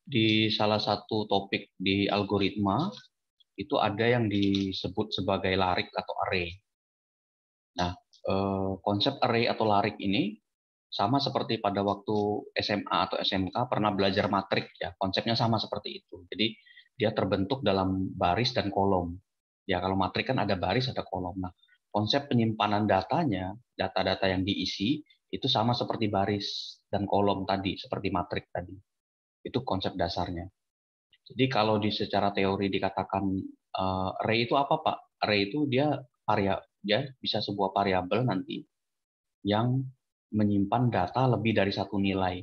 Di salah satu topik di algoritma itu ada yang disebut sebagai larik atau array. Nah, konsep array atau larik ini sama seperti pada waktu SMA atau SMK pernah belajar matrik ya, konsepnya sama seperti itu. Jadi dia terbentuk dalam baris dan kolom. Ya kalau matrik kan ada baris ada kolom. Nah, konsep penyimpanan datanya, data-data yang diisi itu sama seperti baris dan kolom tadi, seperti matrik tadi. Itu konsep dasarnya. Jadi kalau di secara teori dikatakan array itu apa Pak? Array itu dia bisa sebuah variabel nanti yang menyimpan data lebih dari satu nilai.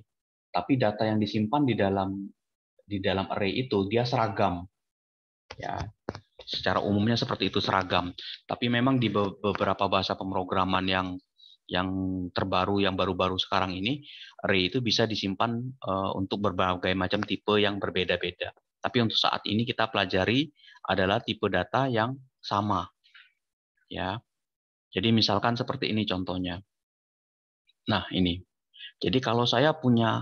Tapi data yang disimpan di dalam array itu dia seragam. Ya, secara umumnya seperti itu seragam. Tapi memang di beberapa bahasa pemrograman yang terbaru, yang baru-baru sekarang ini, array itu bisa disimpan untuk berbagai macam tipe yang berbeda-beda. Tapi untuk saat ini kita pelajari adalah tipe data yang sama. Ya, jadi misalkan seperti ini contohnya. Nah, ini. Jadi kalau saya punya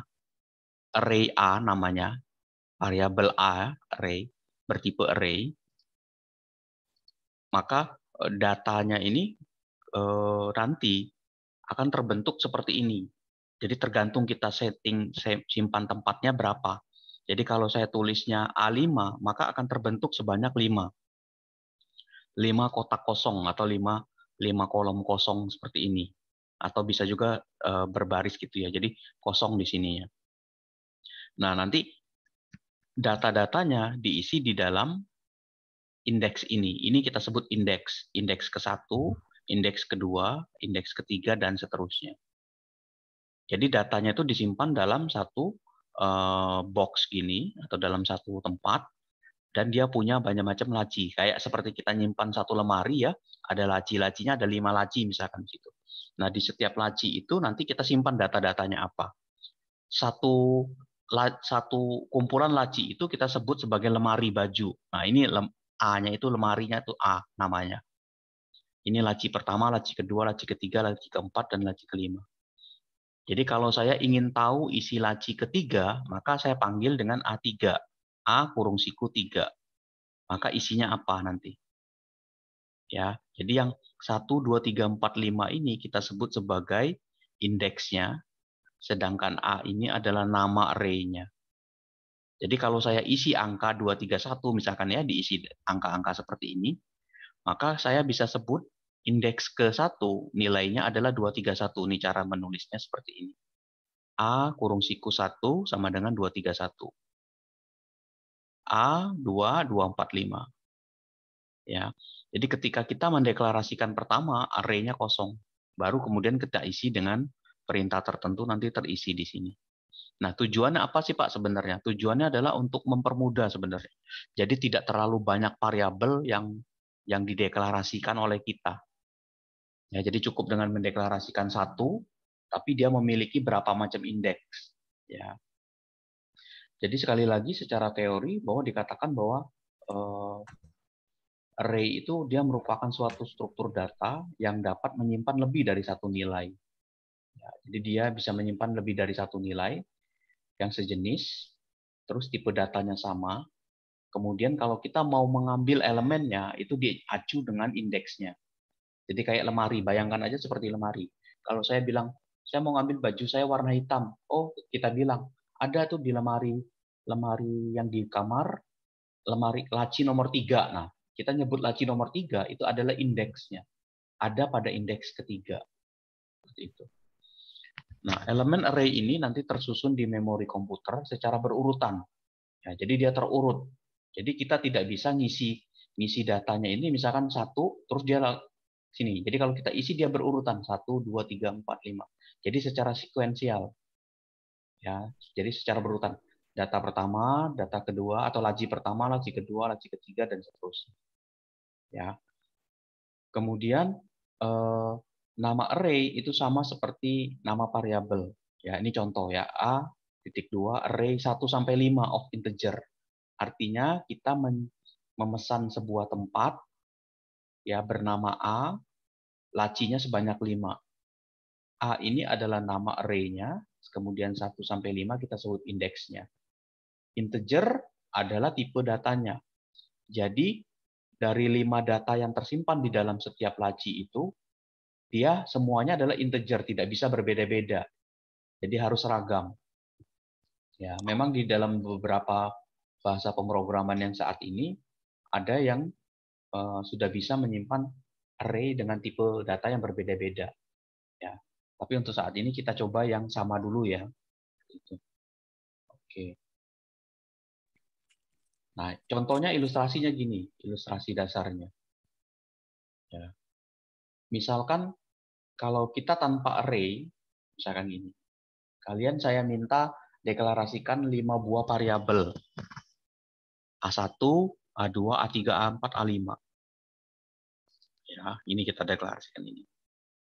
array A namanya, variabel A, array, bertipe array, maka datanya ini nanti akan terbentuk seperti ini. Jadi tergantung kita setting simpan tempatnya berapa. Jadi kalau saya tulisnya A5, maka akan terbentuk sebanyak 5. 5 kotak kosong atau 5 kolom kosong seperti ini. Atau bisa juga berbaris gitu ya. Jadi kosong di sini ya. Nah, nanti data-datanya diisi di dalam indeks ini. Ini kita sebut indeks. Indeks ke-1, indeks kedua, indeks ketiga, dan seterusnya. Jadi datanya itu disimpan dalam satu box gini, atau dalam satu tempat, dan dia punya banyak macam laci. Kayak seperti kita nyimpan satu lemari ya, ada laci-lacinya, ada 5 laci misalkan di situ. Nah, di setiap laci itu nanti kita simpan data-datanya apa. Satu kumpulan laci itu kita sebut sebagai lemari baju. Nah, ini A-nya itu lemarinya itu A namanya. Ini laci pertama, laci kedua, laci ketiga, laci keempat, dan laci kelima. Jadi kalau saya ingin tahu isi laci ketiga, maka saya panggil dengan A3. A kurung siku 3. Maka isinya apa nanti? Ya, jadi yang 1, 2, 3, 4, 5 ini kita sebut sebagai indeksnya, sedangkan A ini adalah nama array-nya. Jadi kalau saya isi angka 231 misalkan ya, diisi angka-angka seperti ini, maka saya bisa sebut indeks ke-1 nilainya adalah 231. Ini cara menulisnya seperti ini. A kurung siku 1 sama dengan 231. A 2245. Ya. Jadi ketika kita mendeklarasikan pertama array-nya kosong, baru kemudian kita isi dengan perintah tertentu nanti terisi di sini. Nah, tujuannya apa sih Pak sebenarnya? Tujuannya adalah untuk mempermudah sebenarnya. Jadi tidak terlalu banyak variabel yang dideklarasikan oleh kita. Ya, jadi cukup dengan mendeklarasikan satu, tapi dia memiliki berapa macam indeks. Ya. Jadi sekali lagi secara teori bahwa dikatakan bahwa array itu dia merupakan suatu struktur data yang dapat menyimpan lebih dari satu nilai. Ya, jadi dia bisa menyimpan lebih dari satu nilai yang sejenis, terus tipe datanya sama. Kemudian kalau kita mau mengambil elemennya, itu diacu dengan indeksnya. Jadi kayak lemari, bayangkan aja seperti lemari. Kalau saya bilang, saya mau ngambil baju saya warna hitam. Oh, kita bilang, ada tuh di lemari yang di kamar, lemari laci nomor 3. Nah, kita nyebut laci nomor 3, itu adalah indeksnya. Ada pada indeks ketiga. Seperti itu. Nah, elemen array ini nanti tersusun di memori komputer secara berurutan. Ya, jadi dia terurut. Jadi kita tidak bisa ngisi datanya ini misalkan satu, terus dia sini. Jadi kalau kita isi dia berurutan 1, 2, 3, 4, 5. Jadi secara sekuensial. Ya, jadi secara berurutan. Data pertama, data kedua, atau laci pertama, laci kedua, laci ketiga, dan seterusnya. Ya. Kemudian nama array itu sama seperti nama variabel. Ya, ini contoh ya. A.2 array 1 sampai 5 of integer. Artinya kita memesan sebuah tempat ya bernama A, lacinya sebanyak 5. A ini adalah nama array-nya, kemudian 1 sampai 5 kita sebut indeksnya. Integer adalah tipe datanya. Jadi dari 5 data yang tersimpan di dalam setiap laci itu, dia semuanya adalah integer, tidak bisa berbeda-beda. Jadi harus seragam. Ya, memang di dalam beberapa bahasa pemrograman yang saat ini ada yang sudah bisa menyimpan array dengan tipe data yang berbeda-beda. Ya, tapi untuk saat ini kita coba yang sama dulu ya. Gitu. Oke. Nah, contohnya ilustrasinya gini, ilustrasi dasarnya. Ya. Misalkan kalau kita tanpa array, misalkan gini, saya minta deklarasikan 5 buah variabel. A1, A2, A3, A4, A5. Ya, ini kita deklarasikan ini.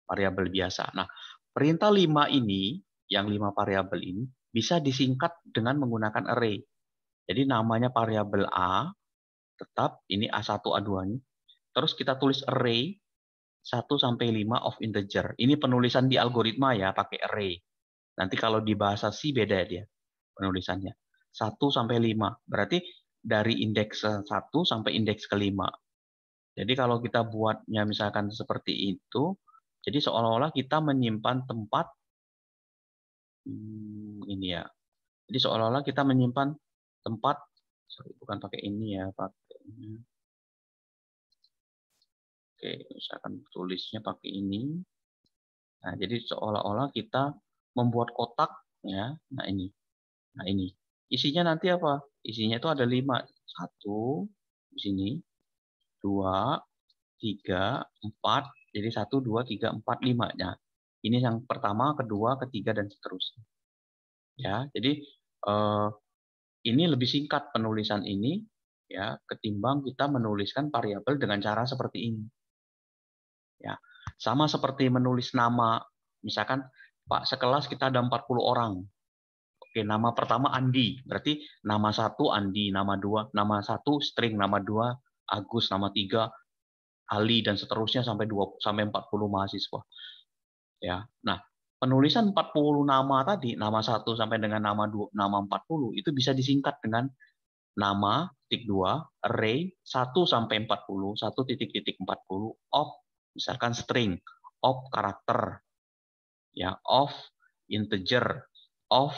Variabel biasa. Nah, perintah 5 ini, yang 5 variabel ini, bisa disingkat dengan menggunakan array. Jadi namanya variabel A, tetap ini A1, A2-nya. Terus kita tulis array 1 sampai 5 of integer. Ini penulisan di algoritma ya, pakai array. Nanti kalau di bahasa C beda dia penulisannya. 1 sampai 5. Berarti dari indeks 1 sampai indeks ke-5. Jadi kalau kita buatnya misalkan seperti itu, jadi seolah-olah kita menyimpan tempat ini ya. Jadi seolah-olah kita menyimpan tempat, sorry, bukan pakai ini ya, pakai ini. Oke, misalkan tulisnya pakai ini. Nah, jadi seolah-olah kita membuat kotak ya. Nah, ini. Nah, ini. Isinya nanti apa? Isinya itu ada 5. 1 di sini, 2, 3, 4. Jadi 1, 2, 3, 4, 5. Nah, ini yang pertama, kedua, ketiga, dan seterusnya. Ya, jadi ini lebih singkat penulisan ini ya ketimbang kita menuliskan variabel dengan cara seperti ini. Ya, sama seperti menulis nama, misalkan Pak sekelas kita ada 40 orang. Oke, nama pertama Andi, berarti nama 1 Andi, nama 2, nama 1 string, nama 2 Agus, nama 3 Ali, dan seterusnya sampai 40 mahasiswa. Ya, nah penulisan 40 nama tadi, nama 1 sampai dengan nama 2, nama 40 itu bisa disingkat dengan nama titik 2 array 1 sampai 40 1 titik 40 of misalkan string, of karakter, ya, of integer, of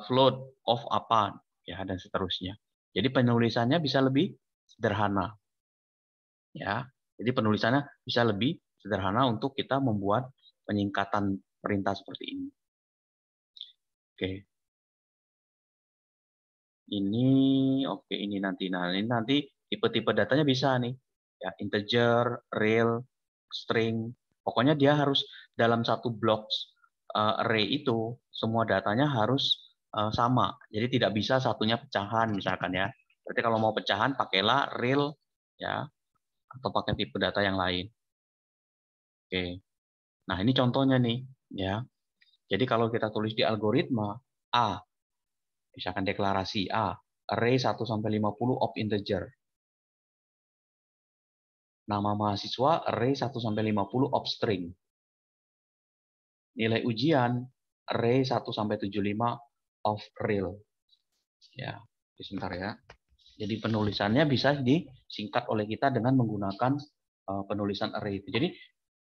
float, of apa, ya, dan seterusnya. Jadi penulisannya bisa lebih sederhana, ya. Jadi penulisannya bisa lebih sederhana untuk kita membuat penyingkatan perintah seperti ini. Oke. Ini oke, ini nanti. Nah, ini nanti tipe-tipe datanya bisa nih. Ya, integer, real, string. Pokoknya dia harus dalam satu blok array itu semua datanya harus sama. Jadi tidak bisa satunya pecahan misalkan ya. Berarti kalau mau pecahan pakailah real ya atau pakai tipe data yang lain. Oke. Nah, ini contohnya nih ya. Jadi kalau kita tulis di algoritma A, misalkan deklarasi A, array 1 sampai 50 of integer. Nama mahasiswa array 1 sampai 50 of string. Nilai ujian array 1 sampai 75 of real. Ya, sebentar ya. Jadi penulisannya bisa disingkat oleh kita dengan menggunakan penulisan array itu. Jadi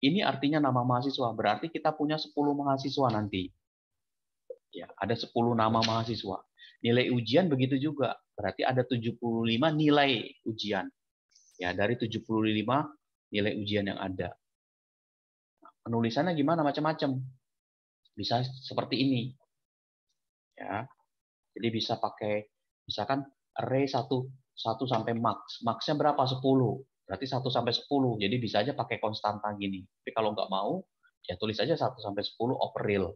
ini artinya nama mahasiswa, berarti kita punya 10 mahasiswa nanti. Ya, ada 10 nama mahasiswa. Nilai ujian begitu juga, berarti ada 75 nilai ujian. Ya, dari 75 nilai ujian yang ada. Penulisannya gimana? Macam-macam. Bisa seperti ini. Ya. Jadi bisa pakai misalkan array 1 sampai max. Max-nya berapa? 10. Berarti 1 sampai 10. Jadi bisa aja pakai konstanta gini. Tapi kalau nggak mau, ya tulis aja 1 sampai 10 of real.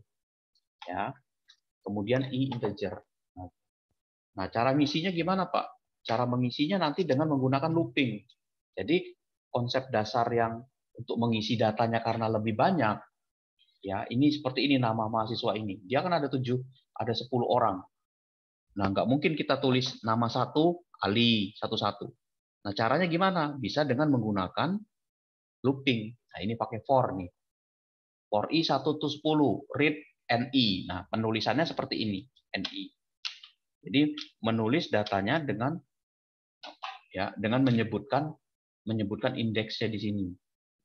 Ya. Kemudian i integer. Nah, cara ngisinya gimana, Pak? Cara mengisinya nanti dengan menggunakan looping. Jadi konsep dasar yang untuk mengisi datanya karena lebih banyak, ya ini seperti ini nama mahasiswa ini. Dia kan ada 10 orang. Nah, nggak mungkin kita tulis nama 1 Ali satu-satu. Nah, caranya gimana? Bisa dengan menggunakan looping. Nah, ini pakai for nih. For i 1 to 10, read ni. Nah, penulisannya seperti ini, ni. Jadi menulis datanya dengan menyebutkan indeksnya di sini.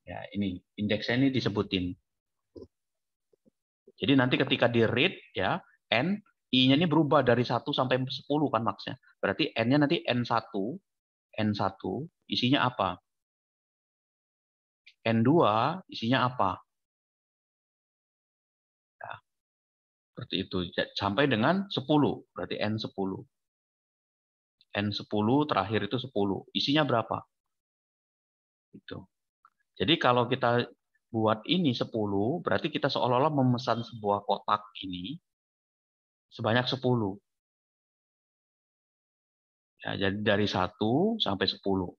Ya, ini indeksnya ini disebutin. Jadi nanti ketika di read ya, n i-nya ini berubah dari 1 sampai 10 kan maksudnya. Berarti n-nya nanti n1 isinya apa? N2 isinya apa? Ya, seperti itu. Sampai dengan 10, berarti N10. N10 terakhir itu 10. Isinya berapa? Itu. Jadi kalau kita buat ini 10, berarti kita seolah-olah memesan sebuah kotak ini sebanyak 10. Ya, jadi dari 1 sampai 10.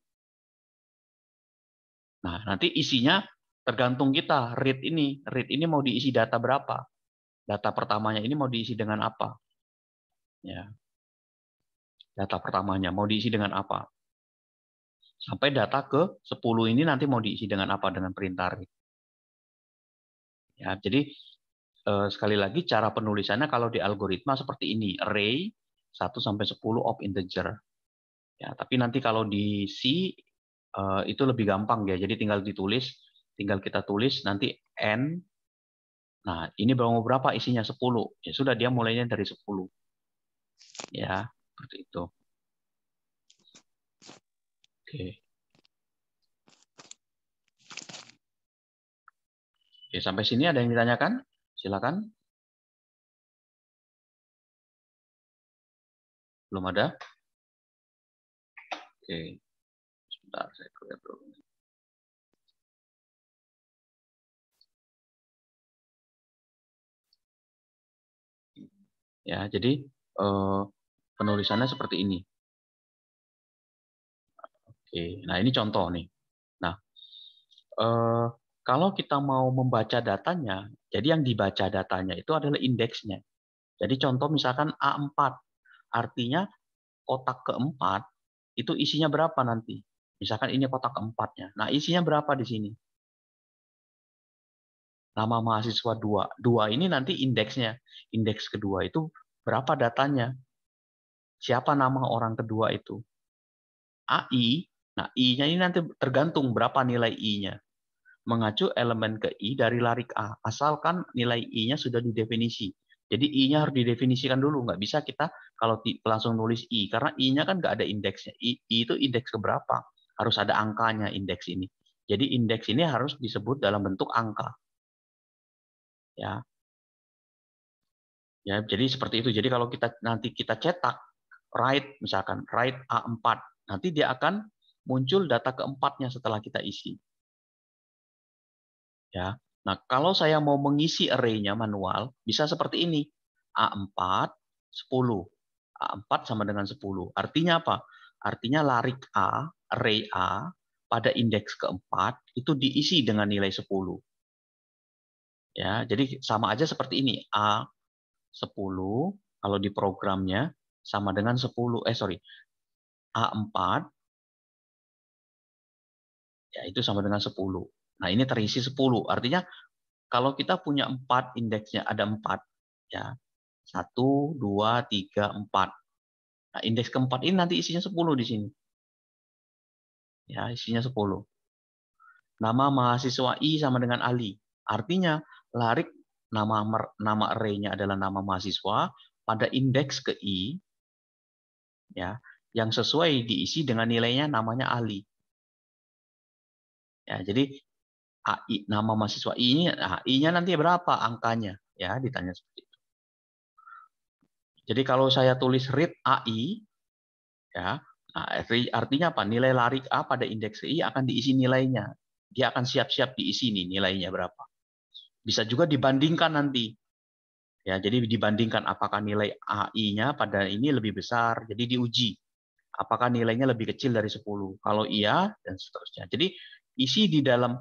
Nah, nanti isinya tergantung kita. Read ini mau diisi data berapa? Data pertamanya ini mau diisi dengan apa? Ya, data pertamanya mau diisi dengan apa? Sampai data ke 10 ini nanti mau diisi dengan apa? Dengan perintah read. Ya, jadi sekali lagi cara penulisannya kalau di algoritma seperti ini, array 1 sampai 10 of integer. Ya, tapi nanti kalau di C itu lebih gampang ya. Jadi tinggal kita tulis nanti n. Nah, ini mau berapa isinya 10. Ya sudah, dia mulainya dari 10. Ya, seperti itu. Oke. Oke, sampai sini ada yang ditanyakan? Silakan. Belum ada? Oke. Sebentar, saya lihat dulu. Ya, jadi penulisannya seperti ini. Oke, nah ini contoh nih. Nah, kalau kita mau membaca datanya, jadi yang dibaca datanya itu adalah indeksnya. Jadi contoh misalkan A4, artinya kotak keempat itu isinya berapa nanti? Misalkan ini kotak keempatnya. Nah, isinya berapa di sini? Nama mahasiswa 2. 2 ini nanti indeksnya. Indeks kedua itu berapa datanya? Siapa nama orang kedua itu? AI. Nah, I-nya ini nanti tergantung berapa nilai I-nya. Mengacu elemen ke I dari larik A, asalkan nilai I-nya sudah didefinisi. Jadi I-nya harus didefinisikan dulu, nggak bisa kita kalau langsung nulis I, karena I-nya kan nggak ada indeksnya. I itu indeks keberapa? Harus ada angkanya indeks ini. Jadi indeks ini harus disebut dalam bentuk angka. Ya, ya. Jadi seperti itu. Jadi kalau nanti kita cetak write misalkan write A4, nanti dia akan muncul data keempatnya setelah kita isi. Ya. Nah, kalau saya mau mengisi array-nya manual, bisa seperti ini. A4, 10. A4 sama dengan 10. Artinya apa? Artinya larik A, array A, pada indeks keempat, itu diisi dengan nilai 10. Ya, jadi sama aja seperti ini. A10, kalau di programnya, sama dengan 10. A4, ya itu sama dengan 10. Nah, ini terisi 10. Artinya, kalau kita punya 4, indeksnya ada 4, ya 1, 2, 3, 4. Nah, indeks keempat ini nanti isinya 10 di sini. Ya, isinya 10. Nama mahasiswa I sama dengan Ali. Artinya, larik nama array-nya adalah nama mahasiswa pada indeks ke I, ya, yang sesuai diisi dengan nilainya namanya Ali. Ya, jadi AI, nama mahasiswa I ini, nah, I-nya nanti berapa angkanya? Ya, ditanya seperti itu. Jadi kalau saya tulis read AI, ya, nah, artinya apa? Nilai larik A pada indeks I akan diisi nilainya. Dia akan siap-siap diisi nih nilainya berapa. Bisa juga dibandingkan nanti. Ya, jadi dibandingkan apakah nilai AI-nya pada ini lebih besar. Jadi diuji apakah nilainya lebih kecil dari 10. Kalau iya dan seterusnya. Jadi isi di dalam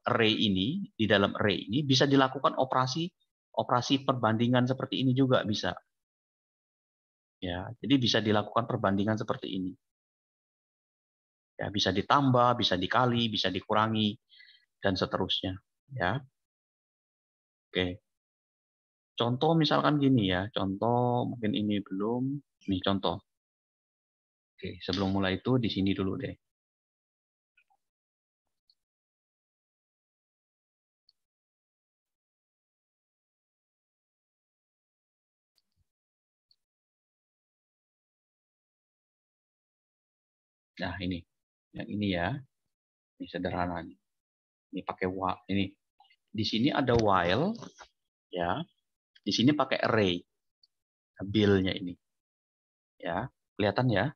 array ini bisa dilakukan operasi perbandingan seperti ini juga bisa. Ya, jadi bisa dilakukan perbandingan seperti ini. Ya, bisa ditambah, bisa dikali, bisa dikurangi dan seterusnya, ya. Oke. contoh misalkan gini ya, contoh mungkin ini belum, nih contoh. Oke, sebelum mulai itu di sini dulu deh. Nah, ini. Yang ini ya. Ini sederhana nih. Ini pakai while. Ini di sini ada while ya. Di sini pakai array. Bill-nya ini. Ya, kelihatan ya?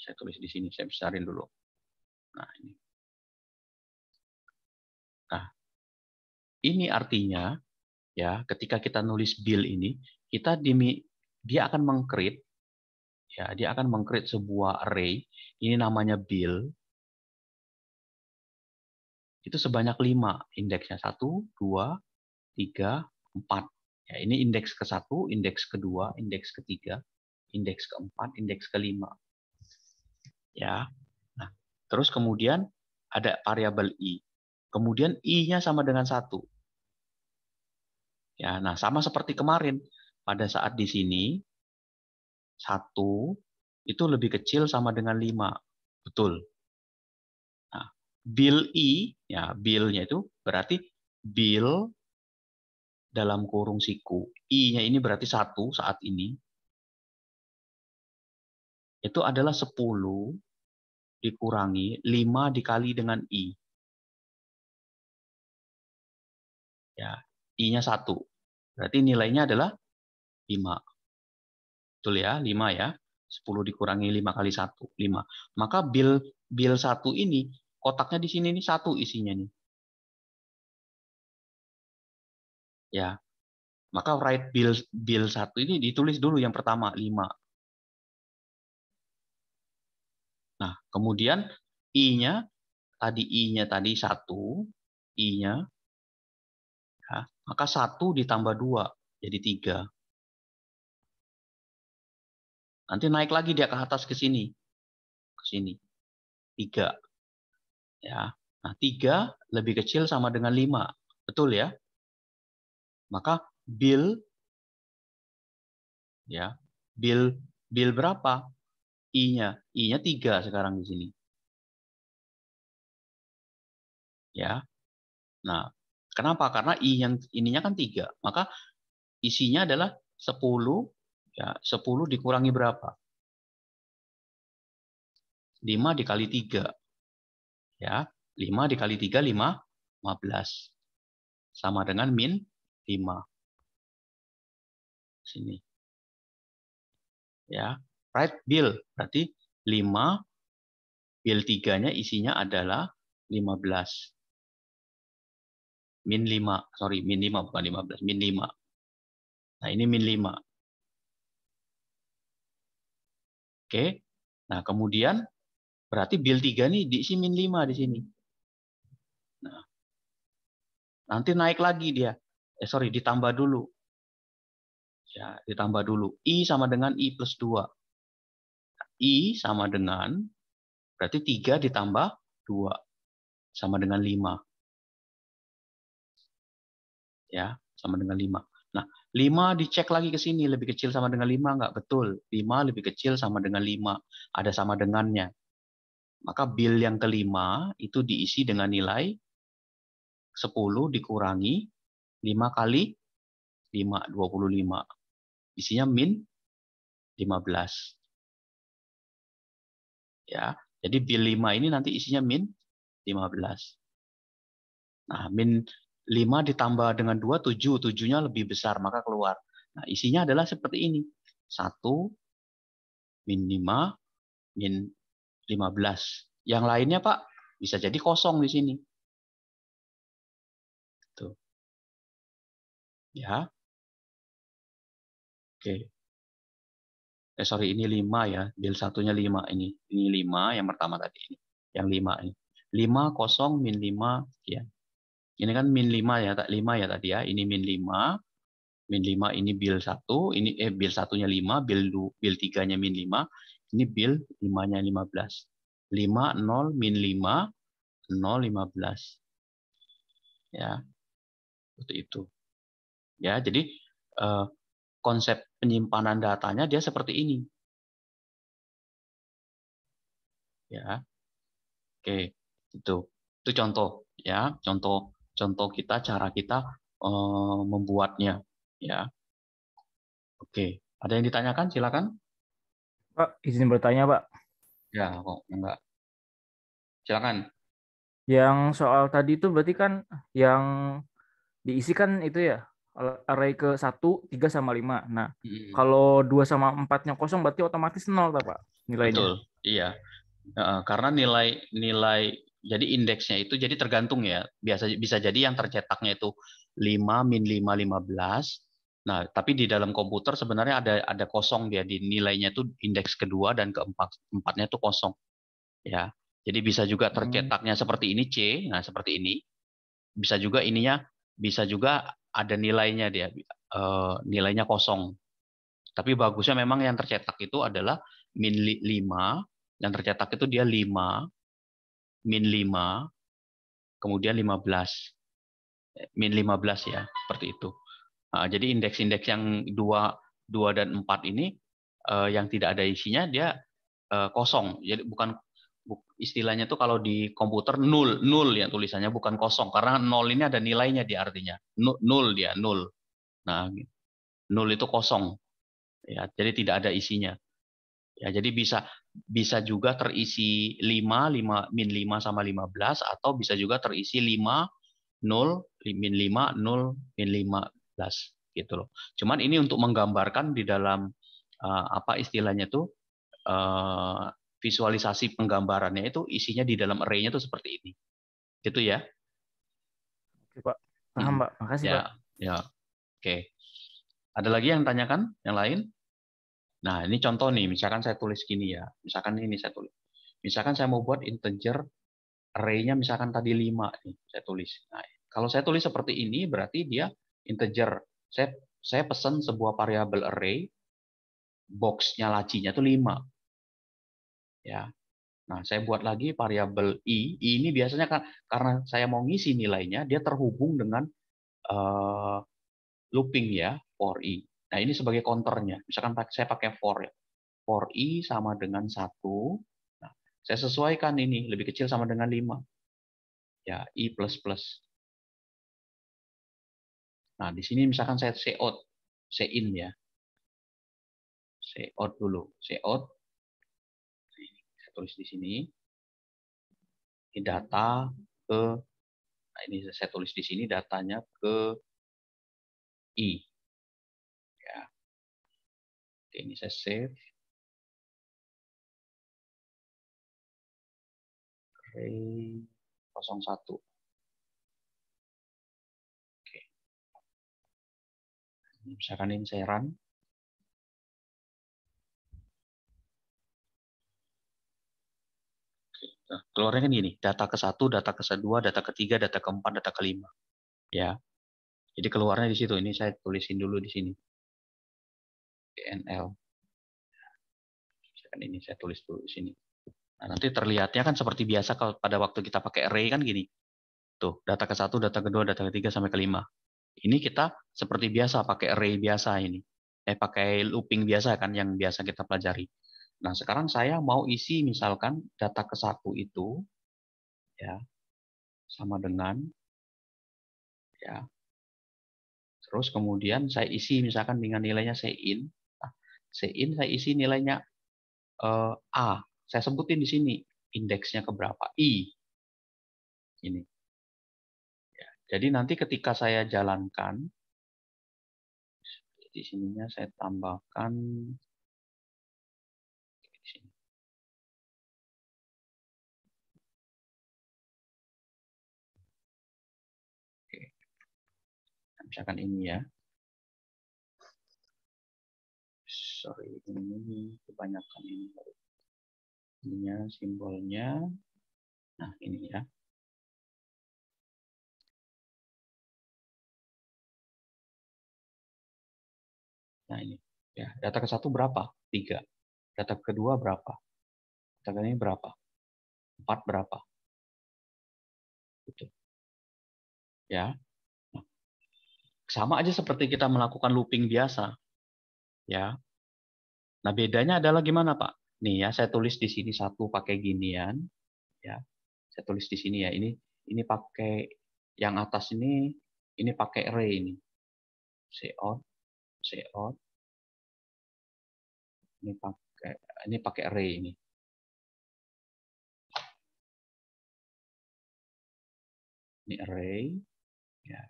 Saya tulis di sini, saya besarin dulu. Nah, ini. Nah, ini artinya ya, ketika kita nulis bill ini, dia akan meng-create ya, dia akan meng-create sebuah array. Ini namanya bill. Itu sebanyak 5 indeksnya. 1, 2, 3, 4. Ya, ini indeks ke-1, indeks kedua, indeks ketiga, indeks keempat, indeks kelima. Ya. Nah, terus kemudian ada variabel i. Kemudian i-nya sama dengan 1. Ya, nah sama seperti kemarin. Pada saat di sini 1 itu lebih kecil sama dengan 5. Betul. Nah, bill i, ya bill-nya itu berarti bill dalam kurung siku. I-nya ini berarti 1 saat ini. Itu adalah 10 dikurangi 5 dikali dengan I. Ya, I-nya 1. Berarti nilainya adalah 5. Betul ya, 5 ya. 10 dikurangi 5 kali 1, 5. Maka bill 1 ini, kotaknya di sini nih 1 isinya nih. Ya, maka write bill 1 ini ditulis dulu yang pertama, 5. Nah, kemudian I-nya, I-nya tadi 1, I-nya, ya, maka 1 ditambah 2, jadi 3. Nanti naik lagi dia ke atas ke sini. Ke sini. 3. Ya. Nah, 3 lebih kecil sama dengan 5. Betul ya? Maka bill ya. Bill berapa? I-nya. I-nya 3 sekarang di sini. Ya. Nah, kenapa? Karena I yang ininya kan 3. Maka isinya adalah 10 ya, 10 dikurangi berapa? 5 dikali 3. Ya. 5 dikali 3 15. Sama dengan min 5. Sini. Ya. Right bill berarti 5, bill 3-nya isinya adalah 15. Min 5, sorry, min 5 bukan 15, min 5. Nah, ini min 5. Oke. Nah, kemudian berarti bill 3 nih diisi min 5 di sini. Nah, nanti naik lagi dia. Sorry, ditambah dulu. Ya, ditambah dulu. I sama dengan I plus 2. I sama dengan, berarti 3 ditambah 2. Sama dengan 5. Ya, sama dengan 5. Nah, 5 dicek lagi ke sini. Lebih kecil sama dengan 5 nggak? Betul. 5 lebih kecil sama dengan 5. Ada sama dengannya. Maka bill yang kelima itu diisi dengan nilai 10 dikurangi 5 kali 5, 25. Isinya min 15. Ya, jadi bill 5 ini nanti isinya min 15. Nah, min 5 ditambah dengan 2, 7. 7-nya lebih besar, maka keluar. Nah, isinya adalah seperti ini. 1, min 5, min 15. Yang lainnya, Pak, bisa jadi kosong di sini. Tuh. Ya. Oke. Sorry, ini 5 ya. Bill satunya 5 ini. Ini 5 yang pertama tadi ini. Yang 5 ini. 5 kosong min 5 sekian. Ini kan min 5 ya, 5 ya tadi ya. Ini min 5. Min 5 ini bill 1, ini bill satunya 5, bill 3-nya min 5. Ini bill 5-nya 15. 5 0 min 5 0 15. Ya. Seperti itu. Ya, jadi konsep penyimpanan datanya dia seperti ini. Ya, oke, itu contoh ya, contoh kita, cara kita membuatnya. Ya, oke. Ada yang ditanyakan? Silakan. Pak, izin bertanya, Pak. Ya, kok enggak. Silakan. Yang soal tadi itu berarti kan yang diisi kan itu ya, array ke 1, 3 sama 5. Nah, Hmm, kalau 2 sama 4-nya kosong berarti otomatis nol, Pak, nilainya. betul. Iya. Karena nilai jadi indeksnya itu jadi tergantung ya. Biasa bisa jadi yang tercetaknya itu 5 min 5 15. Nah, tapi di dalam komputer sebenarnya ada kosong dia di nilainya itu indeks kedua dan keempat. Empatnya itu kosong ya. Jadi bisa juga Hmm. tercetaknya seperti ini C, nah seperti ini. Bisa juga ininya bisa juga ada nilainya dia nilainya kosong. Tapi bagusnya memang yang tercetak itu adalah min 5, yang tercetak itu dia 5 min 5, kemudian 15. Min 15 ya, seperti itu. Nah, jadi indeks-indeks yang 2, 2 dan 4 ini yang tidak ada isinya dia kosong. Jadi bukan istilahnya tuh kalau di komputer nul, nul ya tulisannya bukan kosong karena nol ini ada nilainya dia artinya. Nul dia, nul. Nah, nul itu kosong ya, jadi tidak ada isinya. Ya, jadi bisa bisa juga terisi 5, 5 min 5 sama 15 atau bisa juga terisi 5 0 min 5 0 min 15 gitu loh. Cuman ini untuk menggambarkan di dalam apa istilahnya tuh uh, visualisasi penggambarannya itu isinya di dalam array-nya tuh seperti ini. Gitu ya. Oke, Pak. Paham, Hmm. Pak. Makasih, Pak. Ya, ya. Oke. Ada lagi yang tanyakan yang lain? Nah, ini contoh nih, misalkan saya tulis gini ya. Misalkan ini saya tulis. Misalkan saya mau buat integer array-nya misalkan tadi 5 nih, saya tulis. Nah, kalau saya tulis seperti ini berarti dia integer. Saya pesan sebuah variabel array, box-nya lacinya itu 5 ya. Nah, saya buat lagi variabel i. I ini biasanya kan karena saya mau ngisi nilainya, dia terhubung dengan uh, looping ya, for i. Nah, ini sebagai counternya. Misalkan saya pakai for ya. For i sama dengan 1. Nah, saya sesuaikan ini lebih kecil sama dengan 5. Ya, i plus plus. Nah, di sini misalkan saya cout, in ya. Cout dulu. Cout, saya tulis di sini. Ini data ke, nah ini saya tulis di sini datanya ke i. Ya, oke, ini saya save. Array 01. Oke, misalkan ini saya run. Nah, keluarnya kan gini, data ke satu, data ke kedua, data ketiga, data keempat, data kelima. Ya, jadi keluarnya di situ. Ini saya tulisin dulu di sini. DNL. Misalkan ini saya tulis dulu di sini. Nah, nanti terlihatnya kan seperti biasa kalau pada waktu kita pakai array kan gini. Tuh, data ke satu, data kedua, data ketiga, sampai kelima. Ini kita seperti biasa pakai array biasa ini. Pakai looping biasa kan yang biasa kita pelajari. Nah, sekarang saya mau isi misalkan data ke satu itu ya sama dengan ya. Terus kemudian saya isi misalkan dengan nilainya sein. Nah, sein saya isi nilainya A. Saya sebutin di sini indeksnya ke berapa? I. Ini. Ya. Jadi nanti ketika saya jalankan di sininya saya tambahkan di sini. Oke. Nah, misalkan ini ya. Sorry, ini kebanyakan ini. Ininya simbolnya. Nah, ini ya. Nah, ini. Ya, data ke satu berapa? 3. Data kedua berapa? Data ini berapa? 4 berapa? Gitu. Ya. Nah, sama aja seperti kita melakukan looping biasa. Ya. Nah, bedanya adalah gimana, Pak? Nih ya, saya tulis di sini satu pakai ginian, ya. Saya tulis di sini ya. Ini pakai yang atas ini pakai array ini. Cout. Ini pakai array ini. Ini array, ya.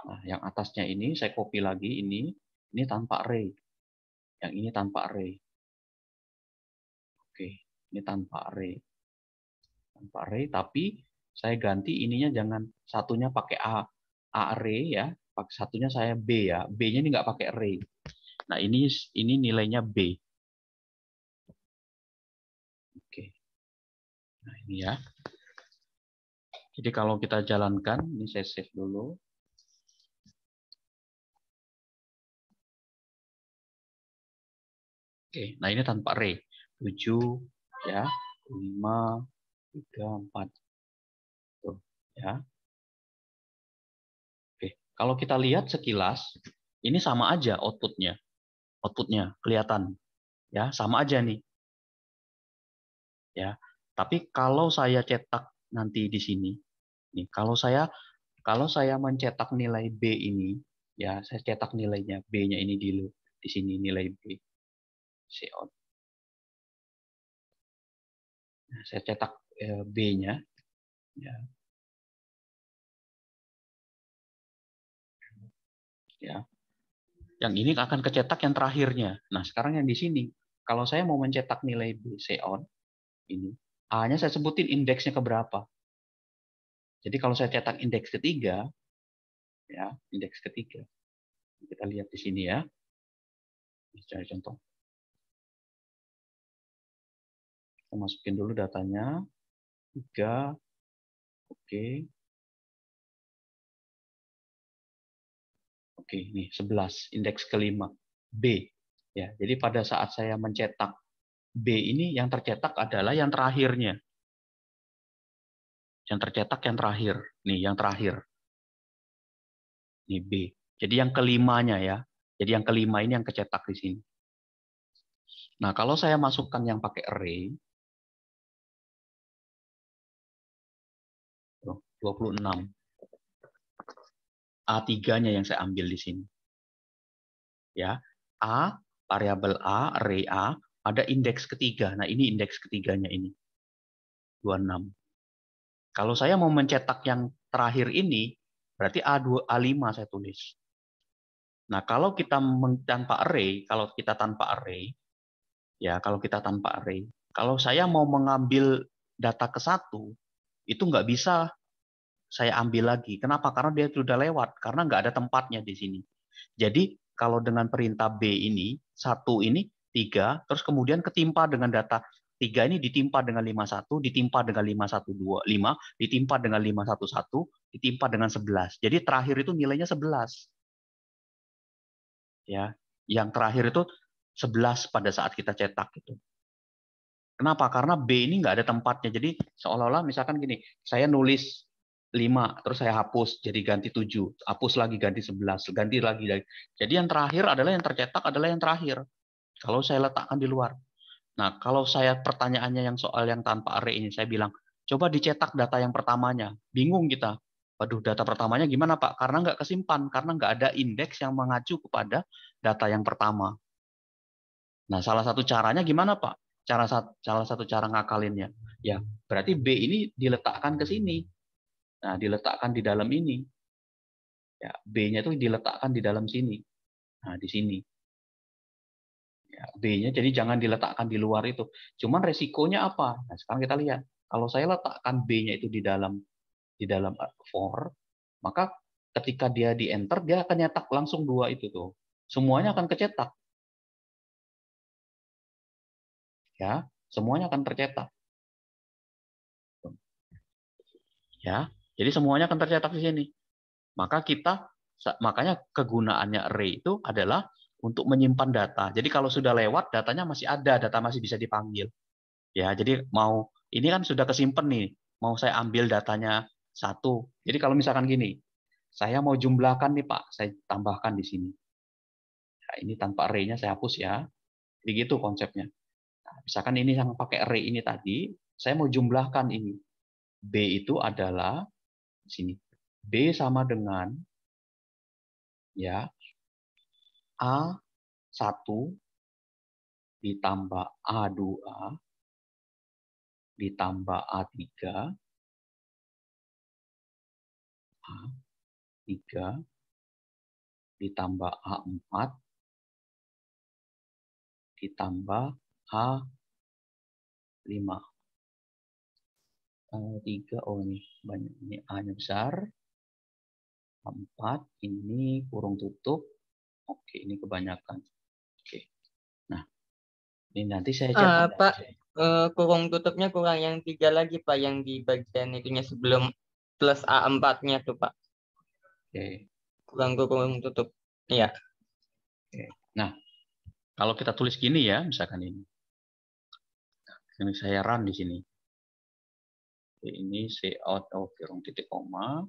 Nah, yang atasnya ini saya copy lagi ini tanpa array. Yang ini tanpa array. Oke, ini tanpa array. Tanpa array, tapi saya ganti ininya jangan satunya pakai A array ya, satunya saya B ya. B-nya ini nggak pakai array. Nah, ini nilainya B. Oke. Nah, ini ya. Jadi kalau kita jalankan, ini saya save dulu. Oke, nah ini tanpa array. 7 ya, 5 3 4. Tuh, ya. Oke, kalau kita lihat sekilas, ini sama aja outputnya. Outputnya kelihatan. Ya, sama aja nih. Ya. Tapi kalau saya cetak nanti di sini, nih, kalau saya mencetak nilai B ini, ya, saya cetak nilainya B-nya ini di sini nilai B. Cout. Nah, saya cetak B-nya, ya. Ya. Yang ini akan kecetak yang terakhirnya. Nah, sekarang yang di sini, kalau saya mau mencetak nilai B, cout, ini, A-nya saya sebutin indeksnya ke berapa. Jadi kalau saya cetak indeks ketiga, ya, indeks ketiga. Kita lihat di sini ya. Cari contoh. Kita masukin dulu datanya. 3. Oke. Oke, nih 11, indeks kelima. B. Ya, jadi pada saat saya mencetak B ini yang tercetak adalah yang terakhirnya. Yang tercetak yang terakhir. Nih, yang terakhir. Ini B. Jadi yang kelimanya ya. Jadi yang kelima ini yang kecetak di sini. Nah, kalau saya masukkan yang pakai array, 26. A3-nya yang saya ambil di sini. Ya. A, variabel A, array A, ada indeks ketiga. Nah, ini indeks ketiganya ini. 26. Kalau saya mau mencetak yang terakhir ini, berarti A2, A5 saya tulis. Nah, kalau kita tanpa array, kalau saya mau mengambil data ke satu, itu nggak bisa saya ambil lagi. Kenapa? Karena dia sudah lewat, karena nggak ada tempatnya di sini. Jadi, kalau dengan perintah B ini, 1 ini 3, terus kemudian ketimpa dengan data 3 ini ditimpa dengan 51, ditimpa dengan 5125, ditimpa dengan 511, ditimpa dengan 11. Jadi terakhir itu nilainya 11. Ya, yang terakhir itu 11 pada saat kita cetak itu. Kenapa? Karena B ini nggak ada tempatnya. Jadi seolah-olah misalkan gini, saya nulis 5, terus saya hapus jadi ganti 7, hapus lagi ganti 11, ganti lagi. Jadi yang terakhir adalah yang tercetak adalah yang terakhir. Kalau saya letakkan di luar. Nah, kalau saya pertanyaannya yang soal yang tanpa array ini, saya bilang, coba dicetak data yang pertamanya. Bingung kita. Waduh, data pertamanya gimana, Pak? Karena nggak kesimpan, karena nggak ada indeks yang mengacu kepada data yang pertama. Nah, salah satu caranya gimana, Pak? Salah satu cara ngakalinnya. Ya, berarti B ini diletakkan ke sini. Nah, diletakkan di dalam ini. Ya, B-nya itu diletakkan di dalam sini. Nah, di sini. Ya, B-nya jadi jangan diletakkan di luar itu. Cuman resikonya apa? Nah, sekarang kita lihat. Kalau saya letakkan B-nya itu di dalam for, maka ketika dia di enter, dia akan nyetak langsung 2 itu tuh. Semuanya akan kecetak. Ya, semuanya akan tercetak. Ya, jadi semuanya akan tercetak di sini. Makanya kegunaannya array itu adalah untuk menyimpan data. Jadi kalau sudah lewat, datanya masih ada, data masih bisa dipanggil. Ya, jadi mau Ini kan sudah kesimpan nih. Mau saya ambil datanya 1. Jadi kalau misalkan gini, saya mau jumlahkan nih Pak, saya tambahkan di sini. Nah, ini tanpa array-nya saya hapus ya. Jadi gitu konsepnya. Nah, misalkan ini yang pakai array ini tadi, saya mau jumlahkan ini. B itu adalah di sini. B sama dengan ya A1 ditambah A2 ditambah A3 ditambah A4 ditambah A5. A3, oh ini banyak, ini A-nya besar. A4, ini kurung tutup. Oke, ini kebanyakan. Oke. Nah, ini nanti saya cetak. Pak, kurung tutupnya kurang yang 3 lagi Pak, yang di bagian itunya sebelum plus A4-nya tuh Pak. Oke. Kurang kurung tutup. Iya. Oke. Nah, kalau kita tulis gini ya, misalkan ini. Ini saya run di sini. Ini cout, kurung titik koma.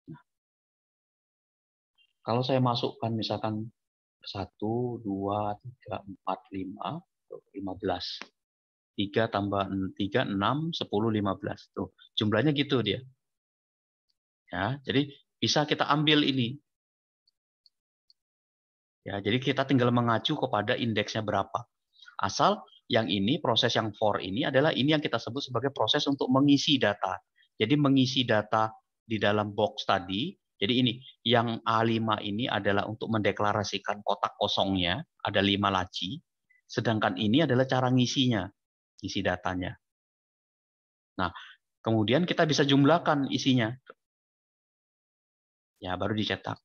Nah, kalau saya masukkan misalkan 1, 2, 3, 4, 5, 15. 3 tambah 3, 6, 10, 15. Tuh, jumlahnya gitu dia. Ya, jadi bisa kita ambil ini. Ya, jadi kita tinggal mengacu kepada indeksnya berapa. Asal yang ini, proses yang for ini adalah ini yang kita sebut sebagai proses untuk mengisi data. Jadi mengisi data di dalam box tadi. Jadi ini, yang A5 ini adalah untuk mendeklarasikan kotak kosongnya, ada 5 laci. Sedangkan ini adalah cara ngisinya, ngisi datanya. Nah, kemudian kita bisa jumlahkan isinya. Ya, baru dicetak.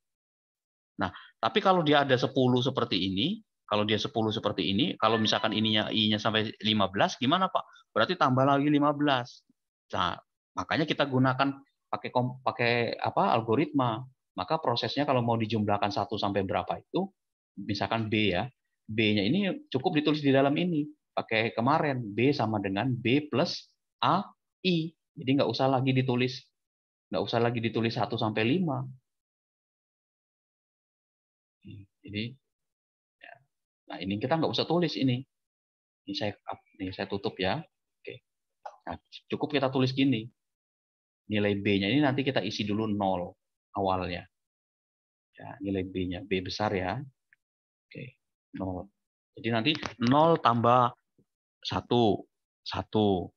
Nah, tapi kalau dia ada 10 seperti ini, kalau dia 10 seperti ini, kalau misalkan ininya I-nya sampai 15, gimana Pak? Berarti tambah lagi 15. Nah, makanya kita gunakan pakai algoritma. Maka prosesnya kalau mau dijumlahkan 1 sampai berapa itu, misalkan B ya, B-nya ini cukup ditulis di dalam ini. Pakai kemarin, B sama dengan B plus A, I. Jadi nggak usah lagi ditulis 1 sampai 5. Jadi, ya. Nah ini kita nggak usah tulis ini. Ini saya tutup ya. Oke. Nah, cukup kita tulis gini. Nilai B-nya ini nanti kita isi dulu 0 awalnya. Ya, nilai B-nya, B besar ya. Oke, 0. Jadi nanti 0 tambah 1, 1.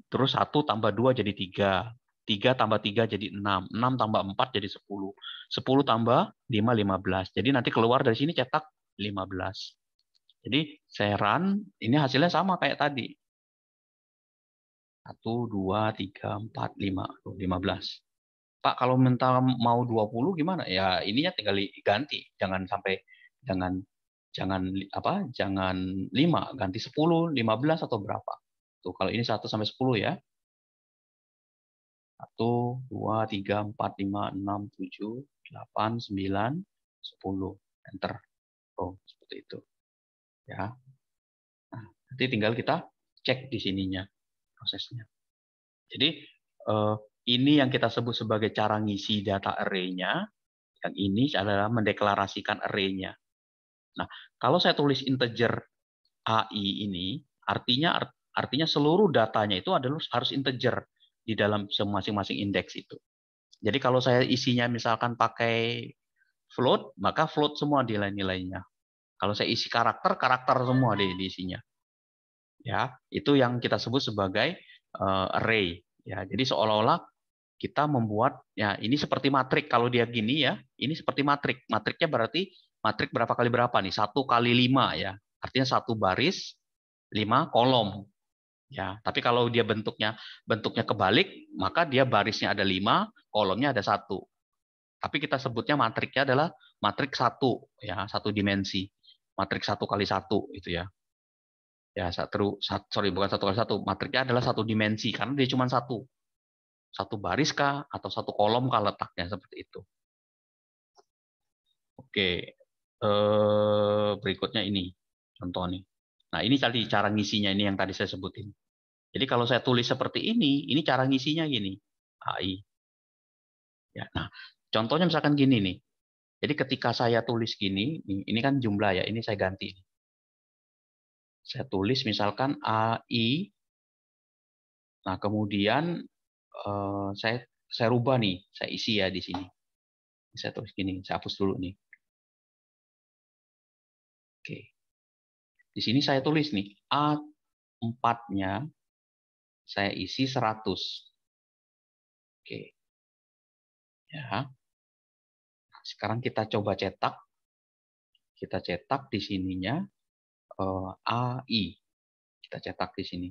Terus 1 tambah 2 jadi 3. 3 tambah 3 jadi 6. 6 tambah 4 jadi 10. 10 tambah 5, 15. Jadi nanti keluar dari sini cetak 15. Jadi saya run, ini hasilnya sama kayak tadi. 1, 2, 3, 4, 5. 15. Pak, kalau mau 20 gimana? Ya ininya tinggal diganti. Jangan sampai, jangan 5, ganti 10, 15 atau berapa. Tuh, kalau ini 1 sampai 10 ya. 1, 2, 3, 4, 5, 6, 7, 8, 9, 10. Enter. Oh, seperti itu. Ya. Nah, nanti tinggal kita cek di sininya prosesnya. Jadi ini yang kita sebut sebagai cara ngisi data array-nya. Yang ini adalah mendeklarasikan array-nya. Nah, kalau saya tulis integer AI ini, artinya seluruh datanya itu adalah harus integer di dalam masing-masing indeks itu. Jadi kalau saya isinya misalkan pakai float, maka float semua nilai-nilainya. Kalau saya isi karakter semua di isinya. Ya, itu yang kita sebut sebagai array. Ya, jadi seolah-olah kita membuat, ya ini seperti matrik. Kalau dia gini ya, ini seperti matrik. Matriknya berarti matrik berapa kali berapa nih? 1 kali 5 ya. Artinya 1 baris, 5 kolom. Ya, tapi kalau dia bentuknya kebalik, maka dia barisnya ada 5, kolomnya ada 1. Tapi kita sebutnya matriknya adalah matrik 1 ya, 1 dimensi. Matrik 1 kali 1 itu ya. Ya, bukan 1 kali 1. Matriknya adalah 1 dimensi karena dia cuma 1. 1 baris kah atau 1 kolom kah letaknya seperti itu. Oke, berikutnya ini contoh nih. Nah, ini tadi cara ngisinya ini yang tadi saya sebutin. Jadi kalau saya tulis seperti ini cara ngisinya gini. AI. Ya, nah, contohnya misalkan gini nih. Jadi ketika saya tulis gini, ini kan jumlah ya, ini saya ganti. Saya tulis misalkan AI. Nah, kemudian saya rubah nih, saya isi ya di sini. Saya tulis gini, saya hapus dulu nih. Oke. Di sini saya tulis nih, A4-nya saya isi 100. Oke. Ya. Nah, sekarang kita coba cetak. Kita cetak di sininya AI. Kita cetak di sini.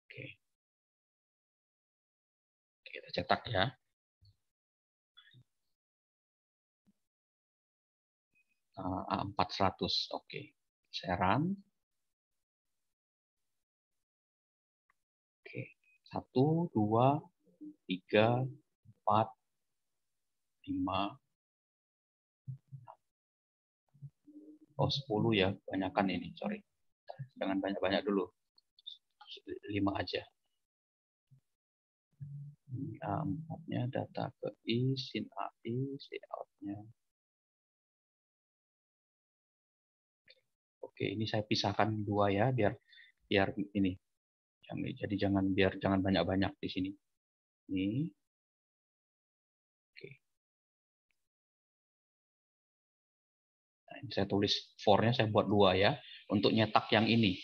Oke. Kita cetak ya. A4 100. Oke. Saya run. Oke. 1, 2, 3, 4, 5. Oh, 10 ya. Banyakan ini, sorry. Jangan banyak-banyak dulu. 5 aja. A4-nya data ke I, sin AI, layout-nya. Oke, ini saya pisahkan dua ya, biar ini. Jadi jangan banyak-banyak di sini. Ini. Oke. Nah, ini saya tulis for-nya saya buat 2 ya, untuk nyetak yang ini.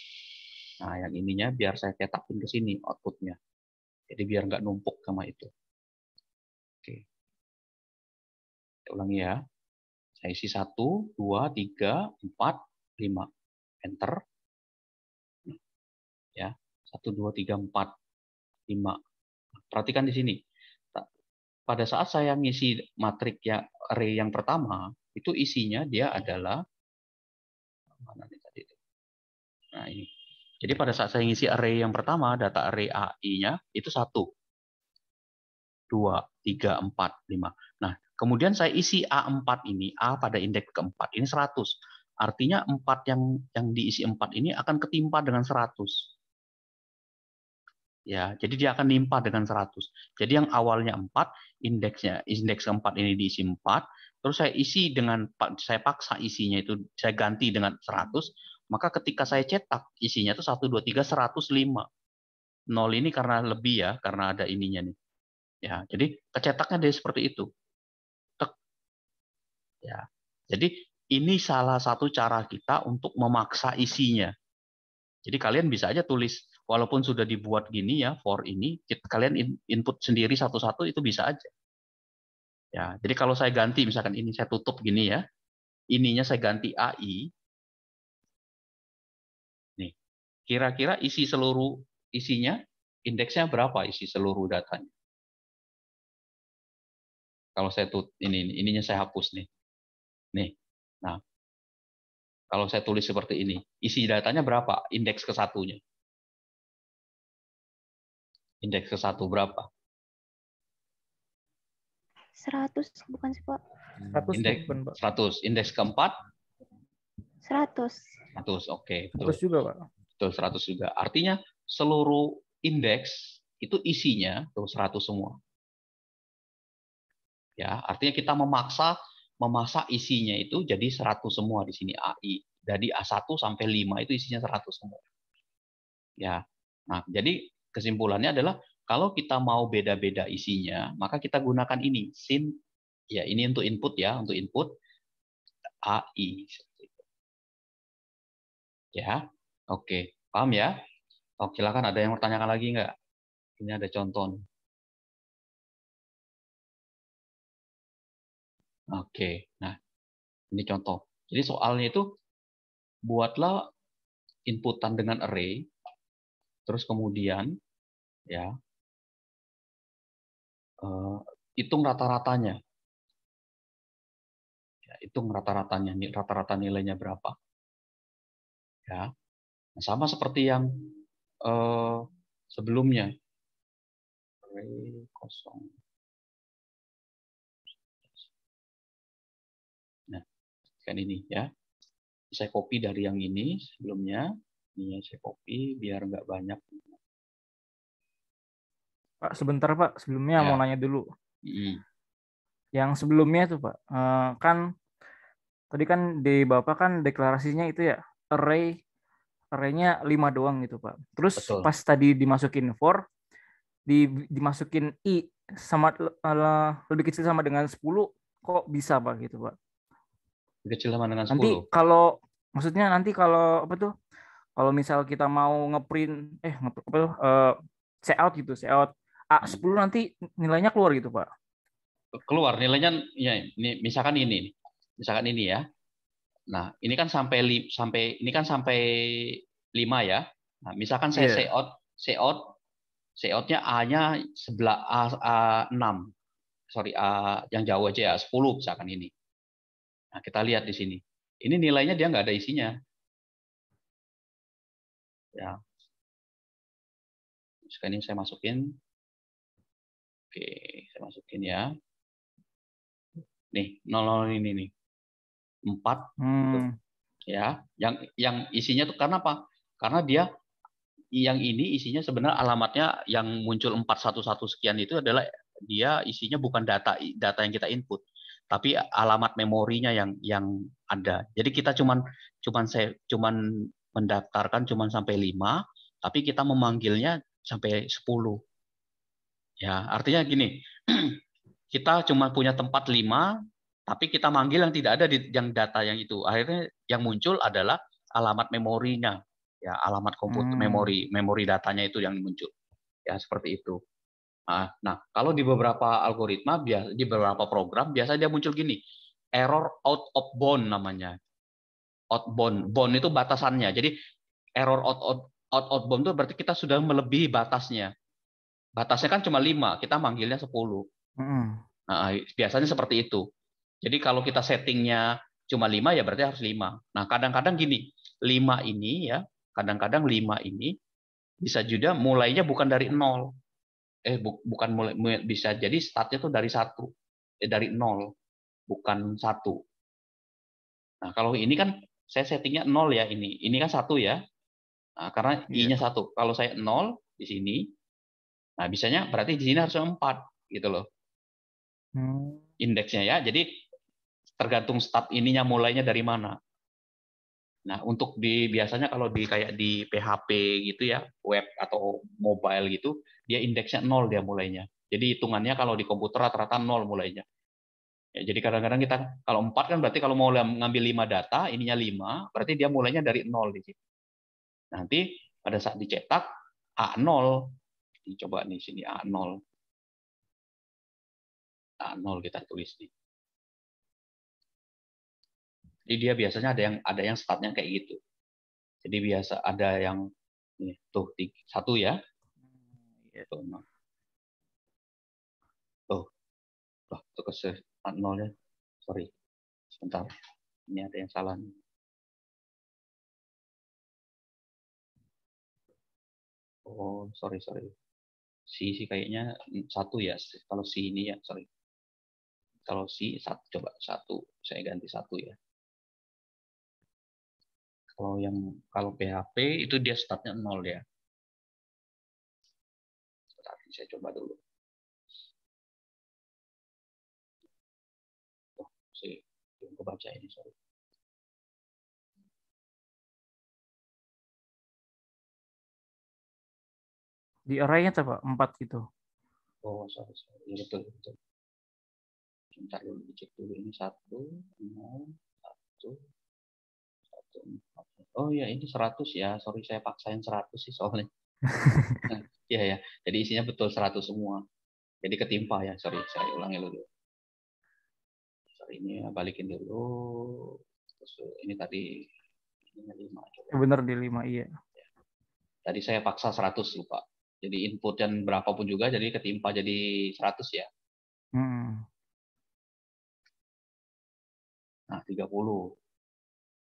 Nah, yang ininya biar saya cetakin ke sini output-nya. Jadi biar nggak numpuk sama itu. Oke. Saya ulangi ya. Saya isi 1, 2, 3, 4, 5. Enter. Ya. 1, 2, 3, 4, 5. Perhatikan di sini. Pada saat saya ngisi matrik ya array yang pertama, itu isinya dia adalah mana nih tadi itu. Nah, ini. Jadi pada saat saya ngisi array yang pertama, data array AI-nya itu 1, 2, 3, 4, 5. Nah, kemudian saya isi A4 ini, A pada indeks keempat, ini 100. Artinya 4 yang diisi 4 ini akan ketimpa dengan 100. Ya, jadi dia akan nimpa dengan 100. Jadi yang awalnya 4, indeks keempat ini diisi 4, terus saya isi saya paksa isinya itu, saya ganti dengan 100, maka ketika saya cetak, isinya itu 1, 2, 3, 105. 0 ini karena lebih ya, karena ada ininya nih. Ya, jadi kecetaknya dia seperti itu. Tek. Ya. Jadi ini salah satu cara kita untuk memaksa isinya. Jadi kalian bisa aja tulis, walaupun sudah dibuat gini ya, for ini, kalian input sendiri satu-satu itu bisa aja. Ya, jadi kalau saya ganti, misalkan ini saya tutup gini ya, ininya saya ganti AI, nih, kira-kira isi seluruh isinya, indeksnya berapa isi seluruh datanya? Kalau saya ininya saya hapus nih. Nih, nah, kalau saya tulis seperti ini, isi datanya berapa? Indeks ke satunya. Indeks ke satu berapa? 100 bukan sih Pak? 100 Indeks bukan, Pak. 100. Indeks keempat? 100. 100, oke. 100 juga, Pak. Betul, 100 juga. Artinya seluruh indeks itu isinya tuh 100 semua. Ya, artinya kita memaksa isinya itu jadi 100 semua di sini AI. Dari A1 sampai 5 itu isinya 100 semua. Ya. Nah, jadi kesimpulannya adalah kalau kita mau beda-beda isinya, maka kita gunakan ini sin, ya ini untuk input ya, untuk input AI. Ya. Oke, paham ya? Oke, silakan ada yang mau tanyakan lagi nggak? Ini ada contoh. Oke, nah ini contoh. Jadi soalnya itu buatlah inputan dengan array, terus kemudian ya hitung rata-ratanya. Ya, hitung rata-ratanya, rata-rata nilainya berapa. Ya, nah, sama seperti yang sebelumnya. Array kosong. Nah, kan ini ya. Saya copy dari yang ini sebelumnya. Ini saya copy biar nggak banyak. Pak, sebentar Pak, sebelumnya mau Ya. nanya dulu. Mm. Yang sebelumnya tuh Pak, kan tadi kan di Bapak kan deklarasinya itu ya arraynya 5 doang gitu Pak. Terus Betul. pas tadi dimasukin for, dimasukin i sama lebih kecil sama dengan 10, kok bisa Pak gitu Pak? Kecil sama dengan Nanti 10. kalau maksudnya nanti kalau apa tuh? Kalau misal kita mau ngeprint apa tuh, layout gitu, layout A10 nanti nilainya keluar gitu Pak. Keluar nilainya ya ini misalkan ini. Misalkan ini ya. Nah, ini kan sampai ini kan sampai 5 ya. Nah, misalkan saya Iya. layout-nya A-nya sebelah A6. Sorry, A yang jauh aja ya, 10 misalkan ini. Nah, kita lihat di sini. Ini nilainya dia nggak ada isinya. Ya. Sekarang ini saya masukin. Oke, saya masukin ya. Nih, 00 ini nih. 4 gitu. Ya, yang isinya tuh karena apa? Karena dia yang ini isinya sebenarnya alamatnya yang muncul 411 sekian itu adalah dia isinya bukan data yang kita input, tapi alamat memorinya yang ada. Jadi kita cuman mendaftarkan cuman sampai 5, tapi kita memanggilnya sampai 10. Ya, artinya gini, kita cuma punya tempat 5, tapi kita manggil yang tidak ada di yang data yang itu. Akhirnya yang muncul adalah alamat memorinya. Ya, alamat komputer memori datanya itu yang muncul. Ya, seperti itu. Nah, kalau di beberapa algoritma, di beberapa program, biasanya dia muncul gini, error out of bound namanya. Out bound. Bound itu batasannya. Jadi, error out of bound itu berarti kita sudah melebihi batasnya. Batasnya kan cuma 5, kita manggilnya 10. Nah, biasanya seperti itu. Jadi kalau kita settingnya cuma 5 ya berarti harus 5. Nah, kadang-kadang gini, 5 ini ya, kadang-kadang 5 ini bisa juga mulainya bukan dari 0. Bukan mulai, bisa jadi startnya tuh dari 1. Dari 0, bukan 1. Nah, kalau ini kan saya settingnya 0 ya ini. Ini kan 1 ya. Nah, karena Iya. I-nya 1. Kalau saya 0 di sini, nah bisanya berarti di sini harus 4 gitu loh. Indeksnya ya. Jadi tergantung start ininya mulainya dari mana. Nah, untuk biasanya kalau kayak di PHP gitu ya, web atau mobile gitu, dia indeksnya 0 dia mulainya. Jadi hitungannya kalau di komputer rata-rata 0 mulainya. Ya, jadi kadang-kadang kita kalau 4 kan berarti kalau mau ngambil 5 data, ininya 5, berarti dia mulainya dari 0 di sini. Nanti pada saat dicetak A0, coba nih sini A0. A0 kita tulis nih. Jadi dia biasanya ada yang startnya kayak gitu. Jadi biasa ada yang nih, tuh 1 ya. Tuh, tuh ke start 0-nya. Sorry. Sebentar. Ini ada yang salah nih. Oh, sorry. C kayaknya 1 ya. Kalau C ini ya, sorry. Kalau C 1, coba 1. Saya ganti 1 ya. Kalau PHP itu dia startnya 0 ya. Tapi saya coba dulu. Oh, saya belum kebaca ini, sorry. Di arraynya Pak 4 gitu. Oh, sorry. Ya, betul. Bentar dulu, dicek dulu. Ini 1, 0, 1, 1, 4. Oh ya, ini 100 ya. Sorry, saya paksain 100 sih soalnya. Iya ya. Jadi isinya betul 100 semua. Jadi ketimpa ya. Sorry, saya ulangi dulu. Sorry, ini balikin dulu. Terus ini tadi ini 5. Coba. Bener di 5, iya. Tadi saya paksa 100 lupa. Jadi input yang berapapun juga jadi ketimpa jadi 100 ya. Nah, 30.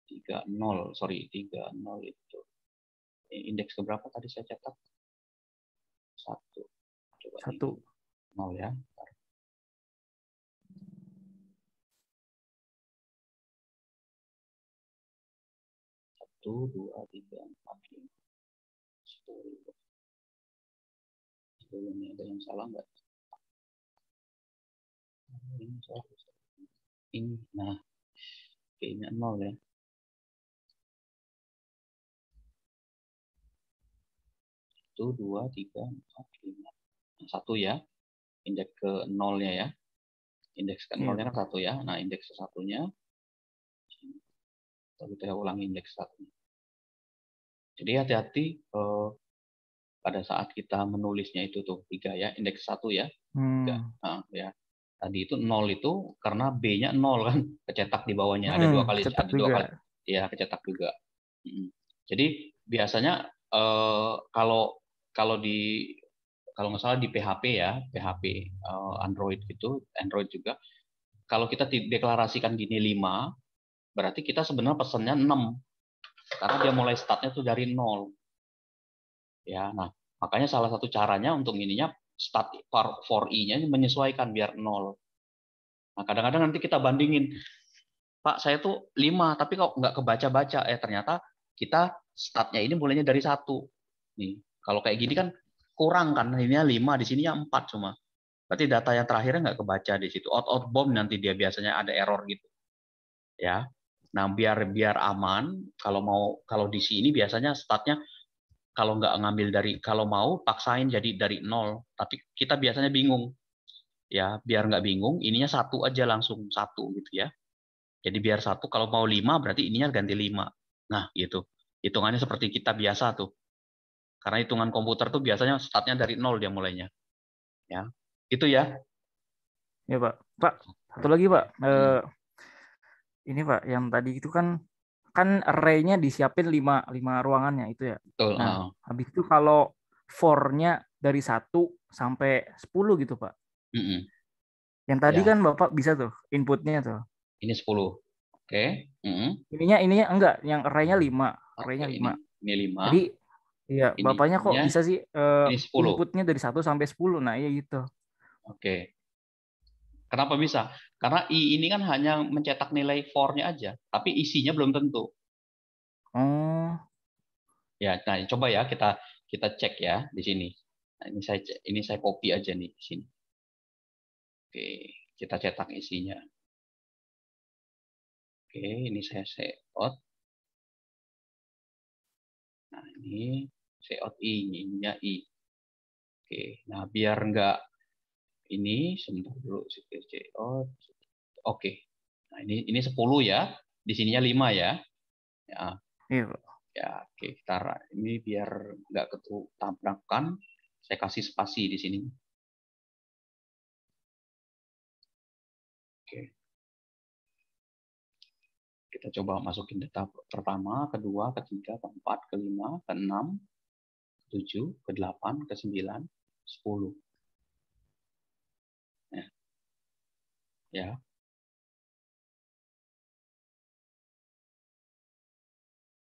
30, sorry, 30 itu. Indeks keberapa tadi saya cetak? 1. Coba 1. 0 ya. 1, 2, 3, 4, 5, 10. Ini ada yang salah nggak? Ini salah. Ini, nah, kayaknya 0 ya. 1, 2, 3, 4, 5. 1 ya. Indeks ke 0-nya ya. Indeks ke 0-nya kan 1 ya. Nah, indeks ke 1-nya. Kita ulangi indeks 1-nya. Jadi hati-hati pada saat kita menulisnya itu tuh 3 ya. Indeks 1 ya. 3. Nah, ya. Tadi itu 0 itu karena B-nya 0 kan. Kecetak di bawahnya. Ada 2 kali. Ada 2 kali. Ya, kecetak juga. Jadi biasanya kalau nggak salah di PHP ya, PHP Android itu, Android juga, kalau kita deklarasikan gini 5, berarti kita sebenarnya pesannya 6, karena dia mulai startnya tuh dari 0. Ya, nah makanya salah satu caranya untuk ininya start for i-nya menyesuaikan biar 0. Nah kadang-kadang nanti kita bandingin, Pak saya tuh 5 tapi kok nggak kebaca-baca, ternyata kita startnya ini mulainya dari 1. Nih, kalau kayak gini kan kurang kan, ini 5, di sininya 4 cuma. Berarti data yang terakhirnya nggak kebaca di situ. Out bomb nanti dia biasanya ada error gitu. Ya. Nah, biar aman, kalau di sini biasanya startnya kalau nggak ngambil kalau mau paksain jadi dari 0, tapi kita biasanya bingung. Ya, biar nggak bingung, ininya 1 aja langsung 1 gitu ya. Jadi biar 1, kalau mau 5 berarti ininya ganti 5. Nah, gitu. Hitungannya seperti kita biasa tuh. Karena hitungan komputer tuh biasanya startnya dari 0 dia mulainya. Ya. Itu ya. Ya, Pak. Pak, satu lagi, Pak. Ini, Pak, yang tadi itu kan array-nya disiapin 5 ruangannya itu ya. Betul. Nah, habis itu kalau for-nya dari 1 sampai 10 gitu, Pak. Yang tadi Ya. kan Bapak bisa tuh inputnya tuh. Ini 10. Oke. Ininya enggak, yang array-nya 5. Array-nya 5. Ini 5. Jadi iya, Bapaknya kok bisa sih ini 10. inputnya dari 1 sampai 10. Nah, iya gitu. Oke. Kenapa bisa? Karena i ini kan hanya mencetak nilai for-nya aja, tapi isinya belum tentu. Oh. Ya, nah coba ya kita cek ya di sini. Nah, ini saya copy aja nih di sini. Oke, kita cetak isinya. Oke, ini saya out. Nah, ini out ininya i. Oke, nah biar enggak ini sebentar dulu out. Oke. Nah, ini 10 ya. Di sininya 5 ya. Ya. Iya, Pak. Ya, oke, ini biar nggak tabrakan, saya kasih spasi di sini. Oke. Kita coba masukin data pertama, kedua, ketiga, keempat, kelima, keenam, ketujuh, ke-8, ke-9, 10. Ya.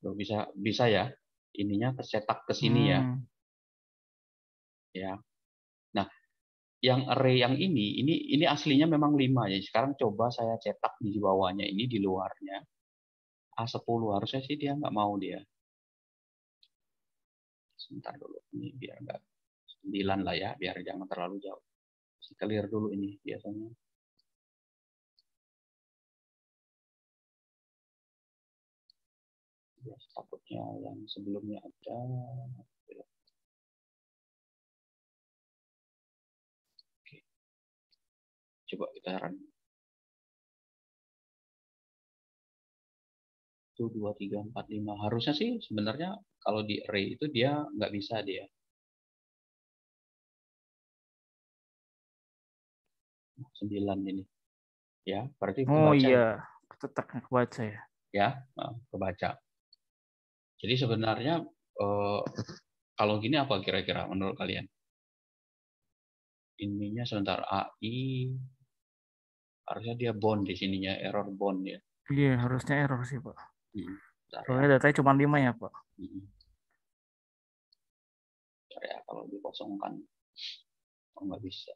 Loh, bisa ya. Ininya kecetak ke sini ya. Ya. Nah, yang array yang ini aslinya memang 5 ya. Sekarang coba saya cetak di bawahnya ini, di luarnya. A10 harusnya sih dia nggak mau dia. Sebentar dulu, ini biar nggak 9 lah ya, biar jangan terlalu jauh. Clear dulu ini biasanya. Ya, takutnya yang sebelumnya ada. Oke. Coba kita run. 1, 2, 3, 4, 5. Harusnya sih sebenarnya kalau di array itu dia nggak bisa dia. 9 ini. Ya, berarti Oh kebaca iya, ya. kecetaknya kebaca ya. Ya, kebaca. Jadi sebenarnya kalau gini apa kira-kira menurut kalian? Ininya sebentar AI harusnya dia bond di sininya, error bond ya. Iya, harusnya error sih, Pak. Soalnya ya. datanya cuma 5 ya, Pak. Ya, kalau dikosongkan nggak bisa.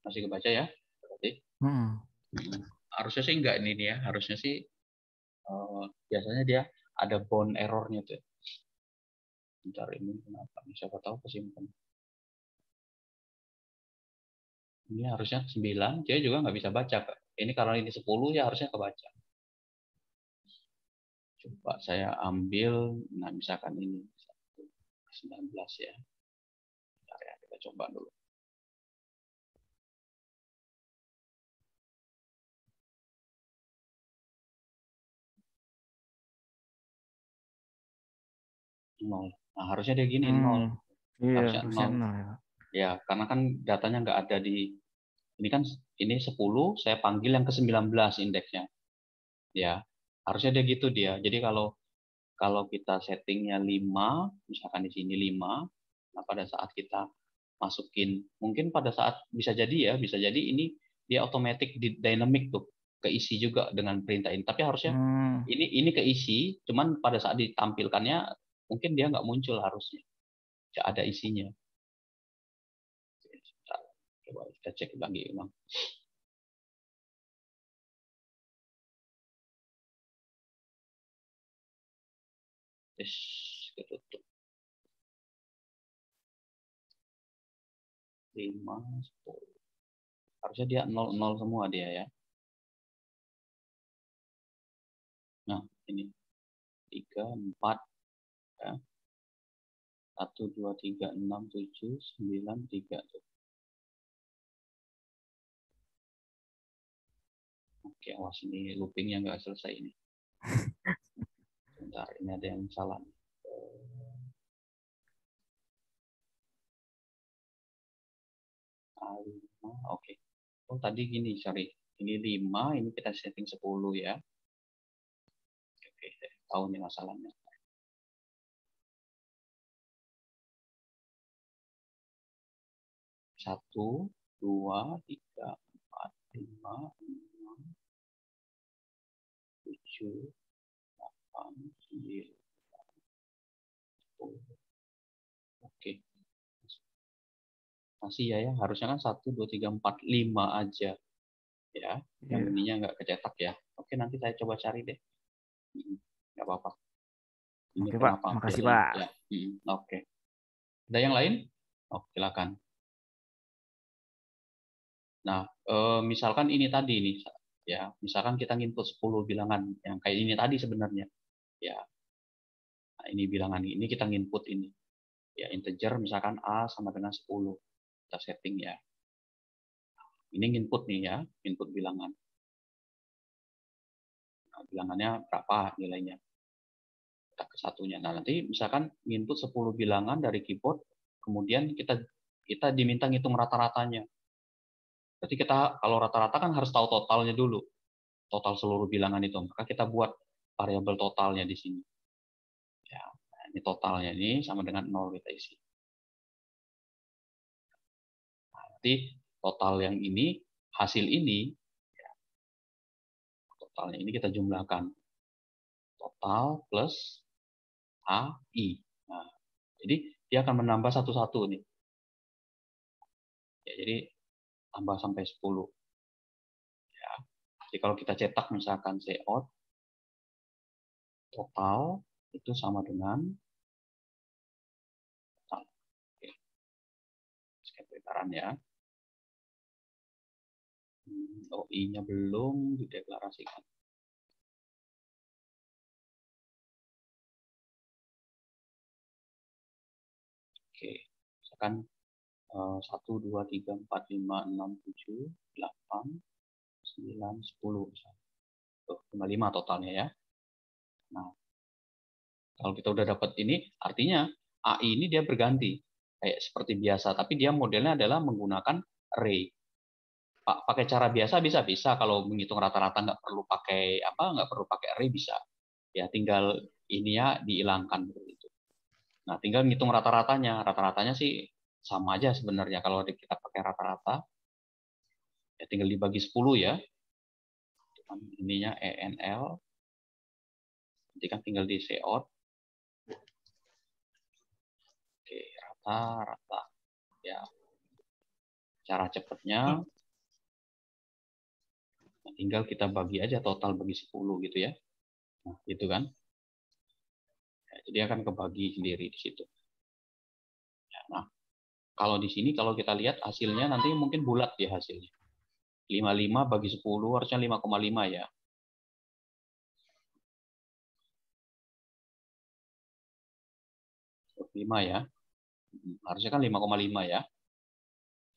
Masih kebaca ya? Berarti harusnya sih enggak ini ya. Harusnya sih biasanya dia ada bound errornya tuh. Bentar, ini kenapa? Siapa tahu kesimpan. Ini harusnya 9, dia juga nggak bisa baca. Ini karena ini 10 ya harusnya kebaca. Coba saya ambil, nah misalkan ini 19 ya. Bentar ya, kita coba dulu. Nol. Nah harusnya dia gini 0. Iya, Harusnya harusnya 0. 0 ya. Ya, karena kan datanya nggak ada di ini kan ini 10, saya panggil yang ke-19 indeksnya. Ya, harusnya dia gitu dia. Jadi kalau kita settingnya 5, misalkan di sini 5, nah pada saat kita masukin, mungkin pada saat bisa jadi ini dia otomatis di dynamic tuh keisi juga dengan perintah ini. Tapi harusnya ini keisi, cuman pada saat ditampilkannya mungkin dia nggak muncul harusnya. Nggak ada isinya. Coba kita cek lagi ulang. Yes, ketutup. 5, 10. Harusnya dia 0, 0 semua dia ya. Nah, ini 3, 4, ya. 1, 2, 3, 6, 7, 9, 3. Oke, awas ini loopingnya nggak selesai ini. Bentar, ini ada yang salah. A5, oke. Oh, tadi gini, sorry. Ini 5, ini kita setting 10 ya. Oke, tahu nih masalahnya. 1, 2, 3, 4, 5, 6, 7, 8, 9, 10. Oke. Masih ya, harusnya kan 1, 2, 3, 4, 5 aja. Ya, yang ininya nggak kecetak ya. Oke, nanti saya coba cari deh. Nggak apa-apa. Ini Oke, kenapa? Pak. Makasih, Biasanya, Pak. ya. Oke. Ada yang lain? Oh, silakan. Nah, misalkan ini tadi nih, ya, misalkan kita nginput 10 bilangan yang kayak ini tadi sebenarnya, ya. Nah, ini bilangan ini kita nginput ini, ya integer misalkan a sama dengan 10, kita setting ya. Ini nginput nih ya, input bilangan. Nah, bilangannya berapa nilainya? Kita ke satunya. Nah, nanti misalkan nginput 10 bilangan dari keyboard, kemudian kita diminta ngitung rata-ratanya. Berarti kita kalau rata-rata kan harus tahu totalnya dulu. Total seluruh bilangan itu. Maka kita buat variabel totalnya di sini. Ya, nah ini totalnya ini sama dengan 0 kita isi. Nanti total yang ini, hasil ini, ya, totalnya ini kita jumlahkan. Total plus AI. Nah, jadi dia akan menambah satu-satu nih. Ya, jadi tambah sampai 10. Ya. Jadi kalau kita cetak misalkan cout, total itu sama dengan total. Oke. Skip putaran ya. OI-nya belum dideklarasikan. Oke, misalkan 1, 2, 3, 4, 5, 6, 7, 8, 9, 10. Tuh, 5 totalnya ya. Nah, kalau kita udah dapat ini, artinya AI ini dia berganti. Kayak seperti biasa, tapi dia modelnya adalah menggunakan array. Pakai cara biasa bisa kalau menghitung rata-rata nggak perlu pakai nggak perlu pakai array bisa. Ya tinggal ini ya dihilangkan begitu. Nah, tinggal ngitung rata-ratanya. Rata-ratanya sih sama aja sebenarnya kalau kita pakai rata-rata. Ya tinggal dibagi 10 ya. Ininya ENL. Nanti kan tinggal di cout. Oke, rata-rata. Ya. Cara cepatnya tinggal kita bagi aja total bagi 10 gitu ya. Nah, gitu kan. Ya, jadi akan kebagi sendiri di situ. Ya, nah, kalau di sini kalau kita lihat hasilnya nanti mungkin bulat ya hasilnya. 55 bagi 10 harusnya 5,5 ya. Lima ya. Harusnya kan 5,5 ya.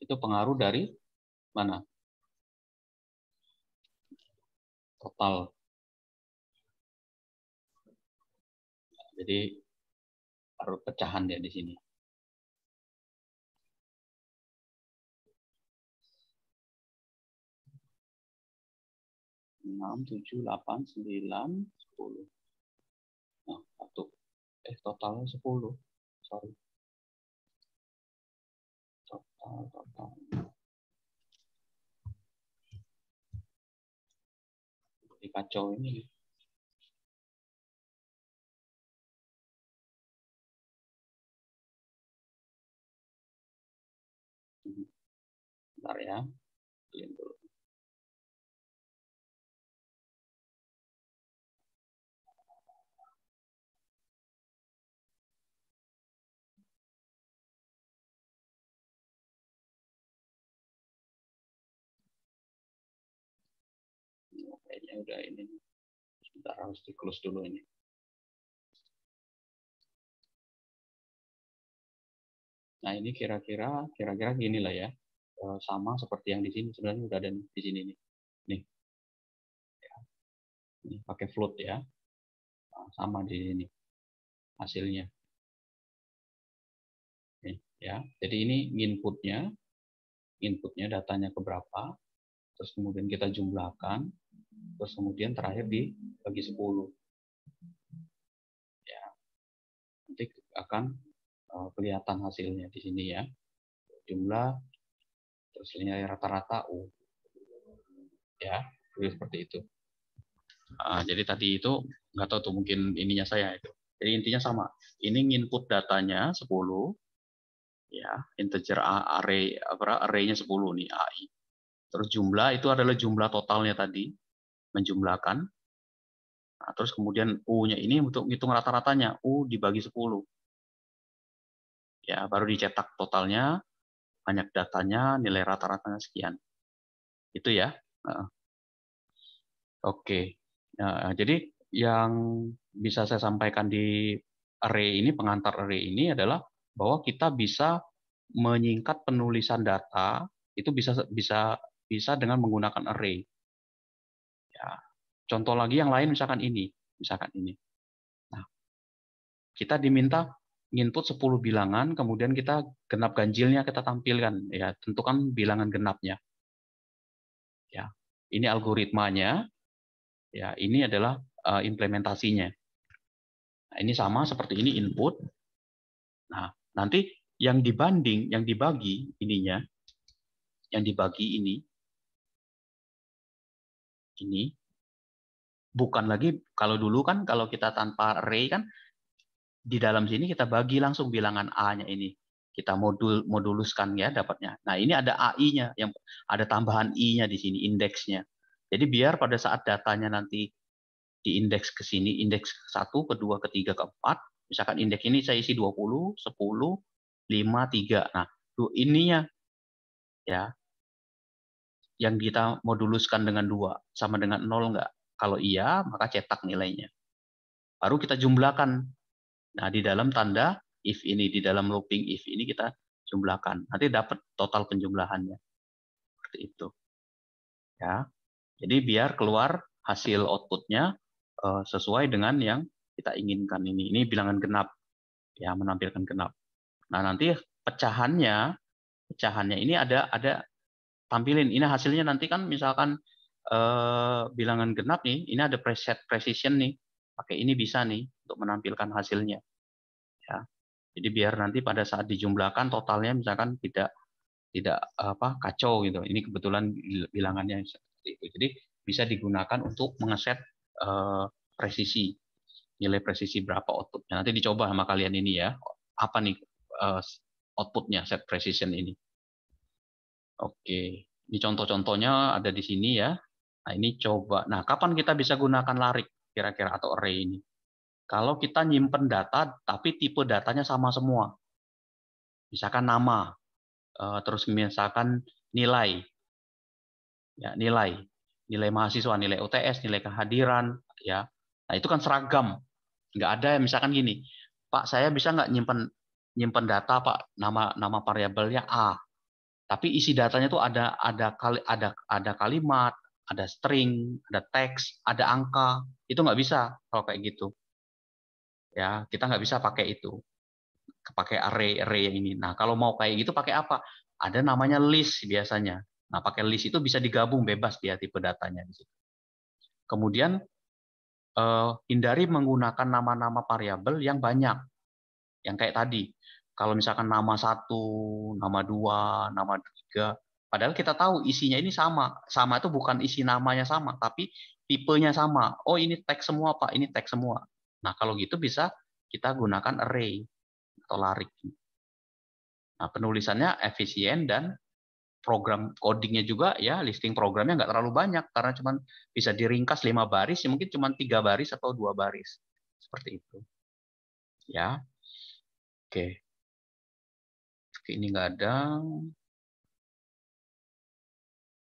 Itu pengaruh dari mana? Total. Jadi harus pecahan ya di sini. 6, 7, 8, 9, 10. Nah, totalnya 10. Sorry. Total. Jadi kacau ini. Bentar ya. Clean dulu. Kayaknya udah ini. Sebentar harus di close dulu ini. Nah, ini kira-kira gini lah ya. Sama seperti yang di sini sebenarnya udah ada di sini nih. Nih. Ya. Ini pakai float ya. Nah, sama di sini hasilnya. Nih, ya. Jadi ini inputnya datanya ke berapa, terus kemudian kita jumlahkan, terus kemudian terakhir dibagi 10. Ya. Nanti akan kelihatan hasilnya di sini ya. Jumlah terus nilai rata-rata U. Ya, seperti itu. Jadi tadi itu nggak tahu tuh mungkin ininya saya itu. Jadi intinya sama. Ini input datanya 10 ya, integer array-nya 10 nih AI. Terus jumlah itu adalah jumlah totalnya tadi, menjumlahkan. Nah, terus kemudian U-nya ini untuk hitung rata-ratanya, U dibagi 10. Ya, baru dicetak totalnya, banyak datanya, nilai rata-ratanya sekian. Itu ya. Oke. Nah, jadi yang bisa saya sampaikan di array ini, pengantar array ini adalah bahwa kita bisa menyingkat penulisan data itu bisa dengan menggunakan array. Ya. Contoh lagi yang lain misalkan ini. Nah, kita diminta input 10 bilangan, kemudian kita genap ganjilnya kita tampilkan. Ya, tentukan bilangan genapnya. Ya, ini algoritmanya. Ya, ini adalah implementasinya. Nah, ini sama seperti ini input. Nah, nanti yang dibagi ininya, yang dibagi ini bukan lagi kalau dulu kan kalau kita tanpa array kan di dalam sini kita bagi langsung bilangan A-nya ini. Kita moduluskan ya dapatnya. Nah, ini ada AI-nya yang ada tambahan I-nya di sini, indeksnya. Jadi biar pada saat datanya nanti diindeks ke sini, indeks ke-1, ke-2, ke-3, ke-4, misalkan indeks ini saya isi 20, 10, 5, 3. Nah, ininya ya yang kita moduluskan dengan 2 sama dengan 0 enggak? Kalau iya, maka cetak nilainya. Baru kita jumlahkan. Nah, di dalam tanda if ini, di dalam looping if ini kita jumlahkan. Nanti dapat total penjumlahannya. Seperti itu. Ya. Jadi biar keluar hasil outputnya sesuai dengan yang kita inginkan ini. Ini bilangan genap. Ya, menampilkan genap. Nah, nanti pecahannya ini ada tampilin. Ini hasilnya nanti kan misalkan bilangan genap nih, ini ada preset precision nih. Pakai ini bisa nih untuk menampilkan hasilnya. Ya. Jadi biar nanti pada saat dijumlahkan totalnya misalkan tidak kacau gitu. Ini kebetulan bilangannya seperti itu. Jadi bisa digunakan untuk mengeset presisi, nilai presisi berapa outputnya. Nanti dicoba sama kalian ini ya. Apa nih outputnya set precision ini. Oke, ini contoh-contohnya ada di sini ya. Nah, ini coba. Nah, kapan kita bisa gunakan larik kira-kira atau array ini? Kalau kita nyimpen data, tapi tipe datanya sama semua. Misalkan nama, terus misalkan nilai, ya nilai mahasiswa, nilai UTS, nilai kehadiran, ya. Nah, itu kan seragam. Nggak ada misalkan gini, Pak, saya bisa nggak nyimpen data, Pak, nama variabelnya A. Tapi isi datanya itu ada kalimat, ada string, ada teks, ada angka. Itu nggak bisa kalau kayak gitu. Ya, kita nggak bisa pakai itu. Pakai array yang ini. Nah, kalau mau kayak gitu pakai apa? Ada namanya list biasanya. Nah, pakai list itu bisa digabung bebas dia tipe datanya di situ. Kemudian hindari menggunakan nama-nama variabel yang banyak. Yang kayak tadi. Kalau misalkan nama 1, nama 2, nama 3, padahal kita tahu isinya ini sama. Sama itu bukan isi namanya sama, tapi tipenya sama. Oh, ini teks semua, Pak. Ini teks semua. Nah, kalau gitu bisa kita gunakan array atau larik. Nah, penulisannya efisien dan program codingnya juga ya, listing programnya nggak terlalu banyak karena cuma bisa diringkas 5 baris, ya mungkin cuma 3 baris atau 2 baris. Seperti itu. Ya. Oke. Ini nggak ada.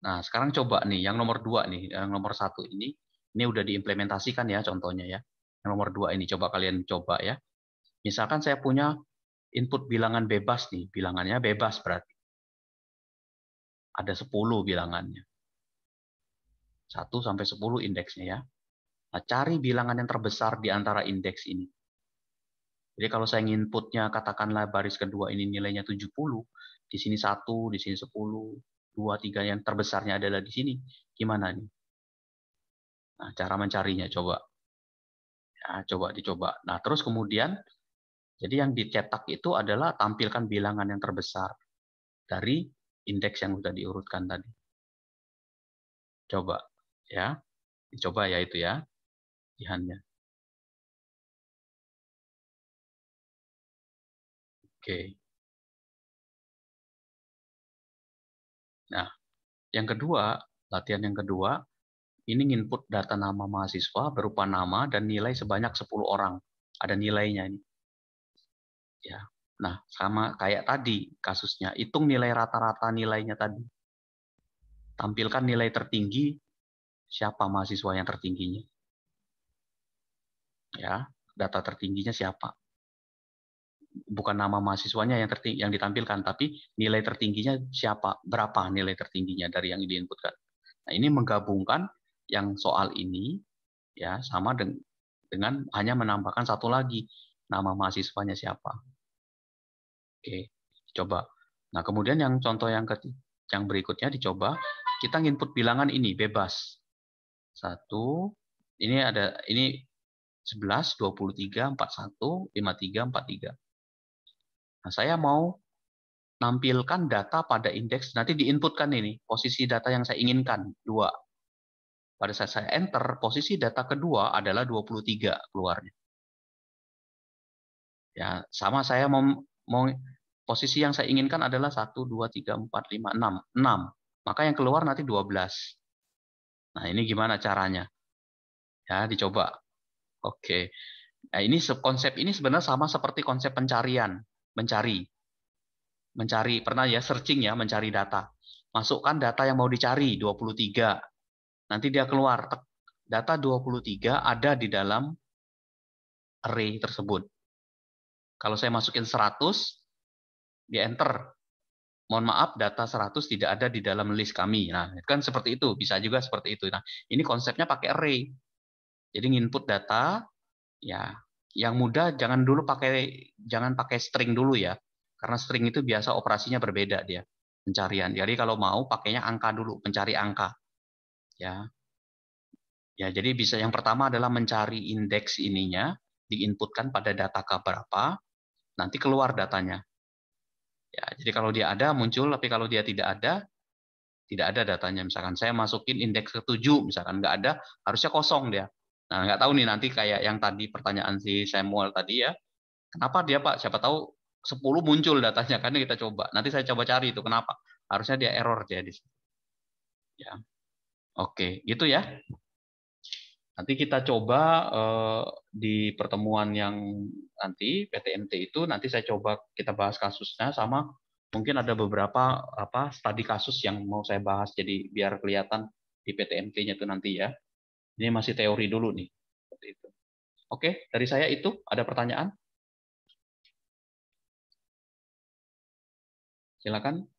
Nah, sekarang coba nih, yang nomor 2 nih, yang nomor 1 ini udah diimplementasikan ya contohnya ya. Yang nomor 2 ini coba kalian coba ya. Misalkan saya punya input bilangan bebas nih, bilangannya bebas berarti. Ada 10 bilangannya. 1 sampai 10 indeksnya ya. Nah, cari bilangan yang terbesar di antara indeks ini. Jadi kalau saya inputnya katakanlah baris kedua ini nilainya 70, di sini 1, di sini 10, 2, 3 yang terbesarnya adalah di sini. Gimana nih? Nah, cara mencarinya coba. Ya, coba dicoba. Nah, terus kemudian jadi yang dicetak itu adalah tampilkan bilangan yang terbesar dari indeks yang sudah diurutkan tadi. Coba ya. Dicoba ya itu ya. Lihatnya. Oke. Nah, yang kedua, latihan yang kedua, ini input data nama mahasiswa berupa nama dan nilai sebanyak 10 orang. Ada nilainya ini. Ya. Nah, sama kayak tadi kasusnya, hitung nilai rata-rata nilainya tadi. Tampilkan nilai tertinggi, siapa mahasiswa yang tertingginya. Ya, data tertingginya siapa. Bukan nama mahasiswanya yang ditampilkan, tapi nilai tertingginya siapa, berapa nilai tertingginya dari yang diinputkan. Nah, ini menggabungkan yang soal ini ya sama dengan hanya menambahkan satu lagi, nama mahasiswanya siapa. Oke, coba. Nah, kemudian yang contoh yang berikutnya dicoba, kita input bilangan ini bebas. 1, ini 11, 23, 41, 53, 43. Nah, saya mau nampilkan data pada indeks, nanti diinputkan ini, posisi data yang saya inginkan, 2. Pada saat saya enter, posisi data kedua adalah 23 keluarnya. Ya, sama saya mau posisi yang saya inginkan adalah 1, 2, 3, 4, 5, 6. 6. Maka yang keluar nanti 12. Nah, ini gimana caranya? Ya, dicoba. Oke. Nah, ini konsep ini sebenarnya sama seperti konsep pencarian. Mencari, pernah ya searching ya, mencari data. Masukkan data yang mau dicari, 23. Nanti dia keluar. Data 23 ada di dalam array tersebut. Kalau saya masukin 100, dia enter. Mohon maaf, data 100 tidak ada di dalam list kami. Nah, kan seperti itu. Bisa juga seperti itu. Nah, ini konsepnya pakai array. Jadi input data, ya, yang mudah jangan pakai string dulu ya. Karena string itu biasa operasinya berbeda dia. Pencarian. Jadi kalau mau pakainya angka dulu, mencari angka. Ya. Ya, jadi bisa yang pertama adalah mencari indeks ininya, diinputkan pada data berapa, nanti keluar datanya. Ya, jadi kalau dia ada muncul, tapi kalau dia tidak ada datanya. Misalkan saya masukin indeks ke-7, misalkan nggak ada, harusnya kosong dia. Nah, nggak tahu nih nanti kayak yang tadi pertanyaan si Samuel tadi ya, kenapa dia Pak? Siapa tahu 10 muncul datanya, kan kita coba. Nanti saya coba cari itu kenapa. Harusnya dia error dia di situ. Ya. Oke, gitu ya. Nanti kita coba di pertemuan yang nanti PTMT itu nanti saya coba kita bahas kasusnya sama mungkin ada beberapa studi kasus yang mau saya bahas jadi biar kelihatan di PTMT-nya itu nanti ya. Ini masih teori dulu nih. Seperti itu. Oke, dari saya itu ada pertanyaan? Silakan.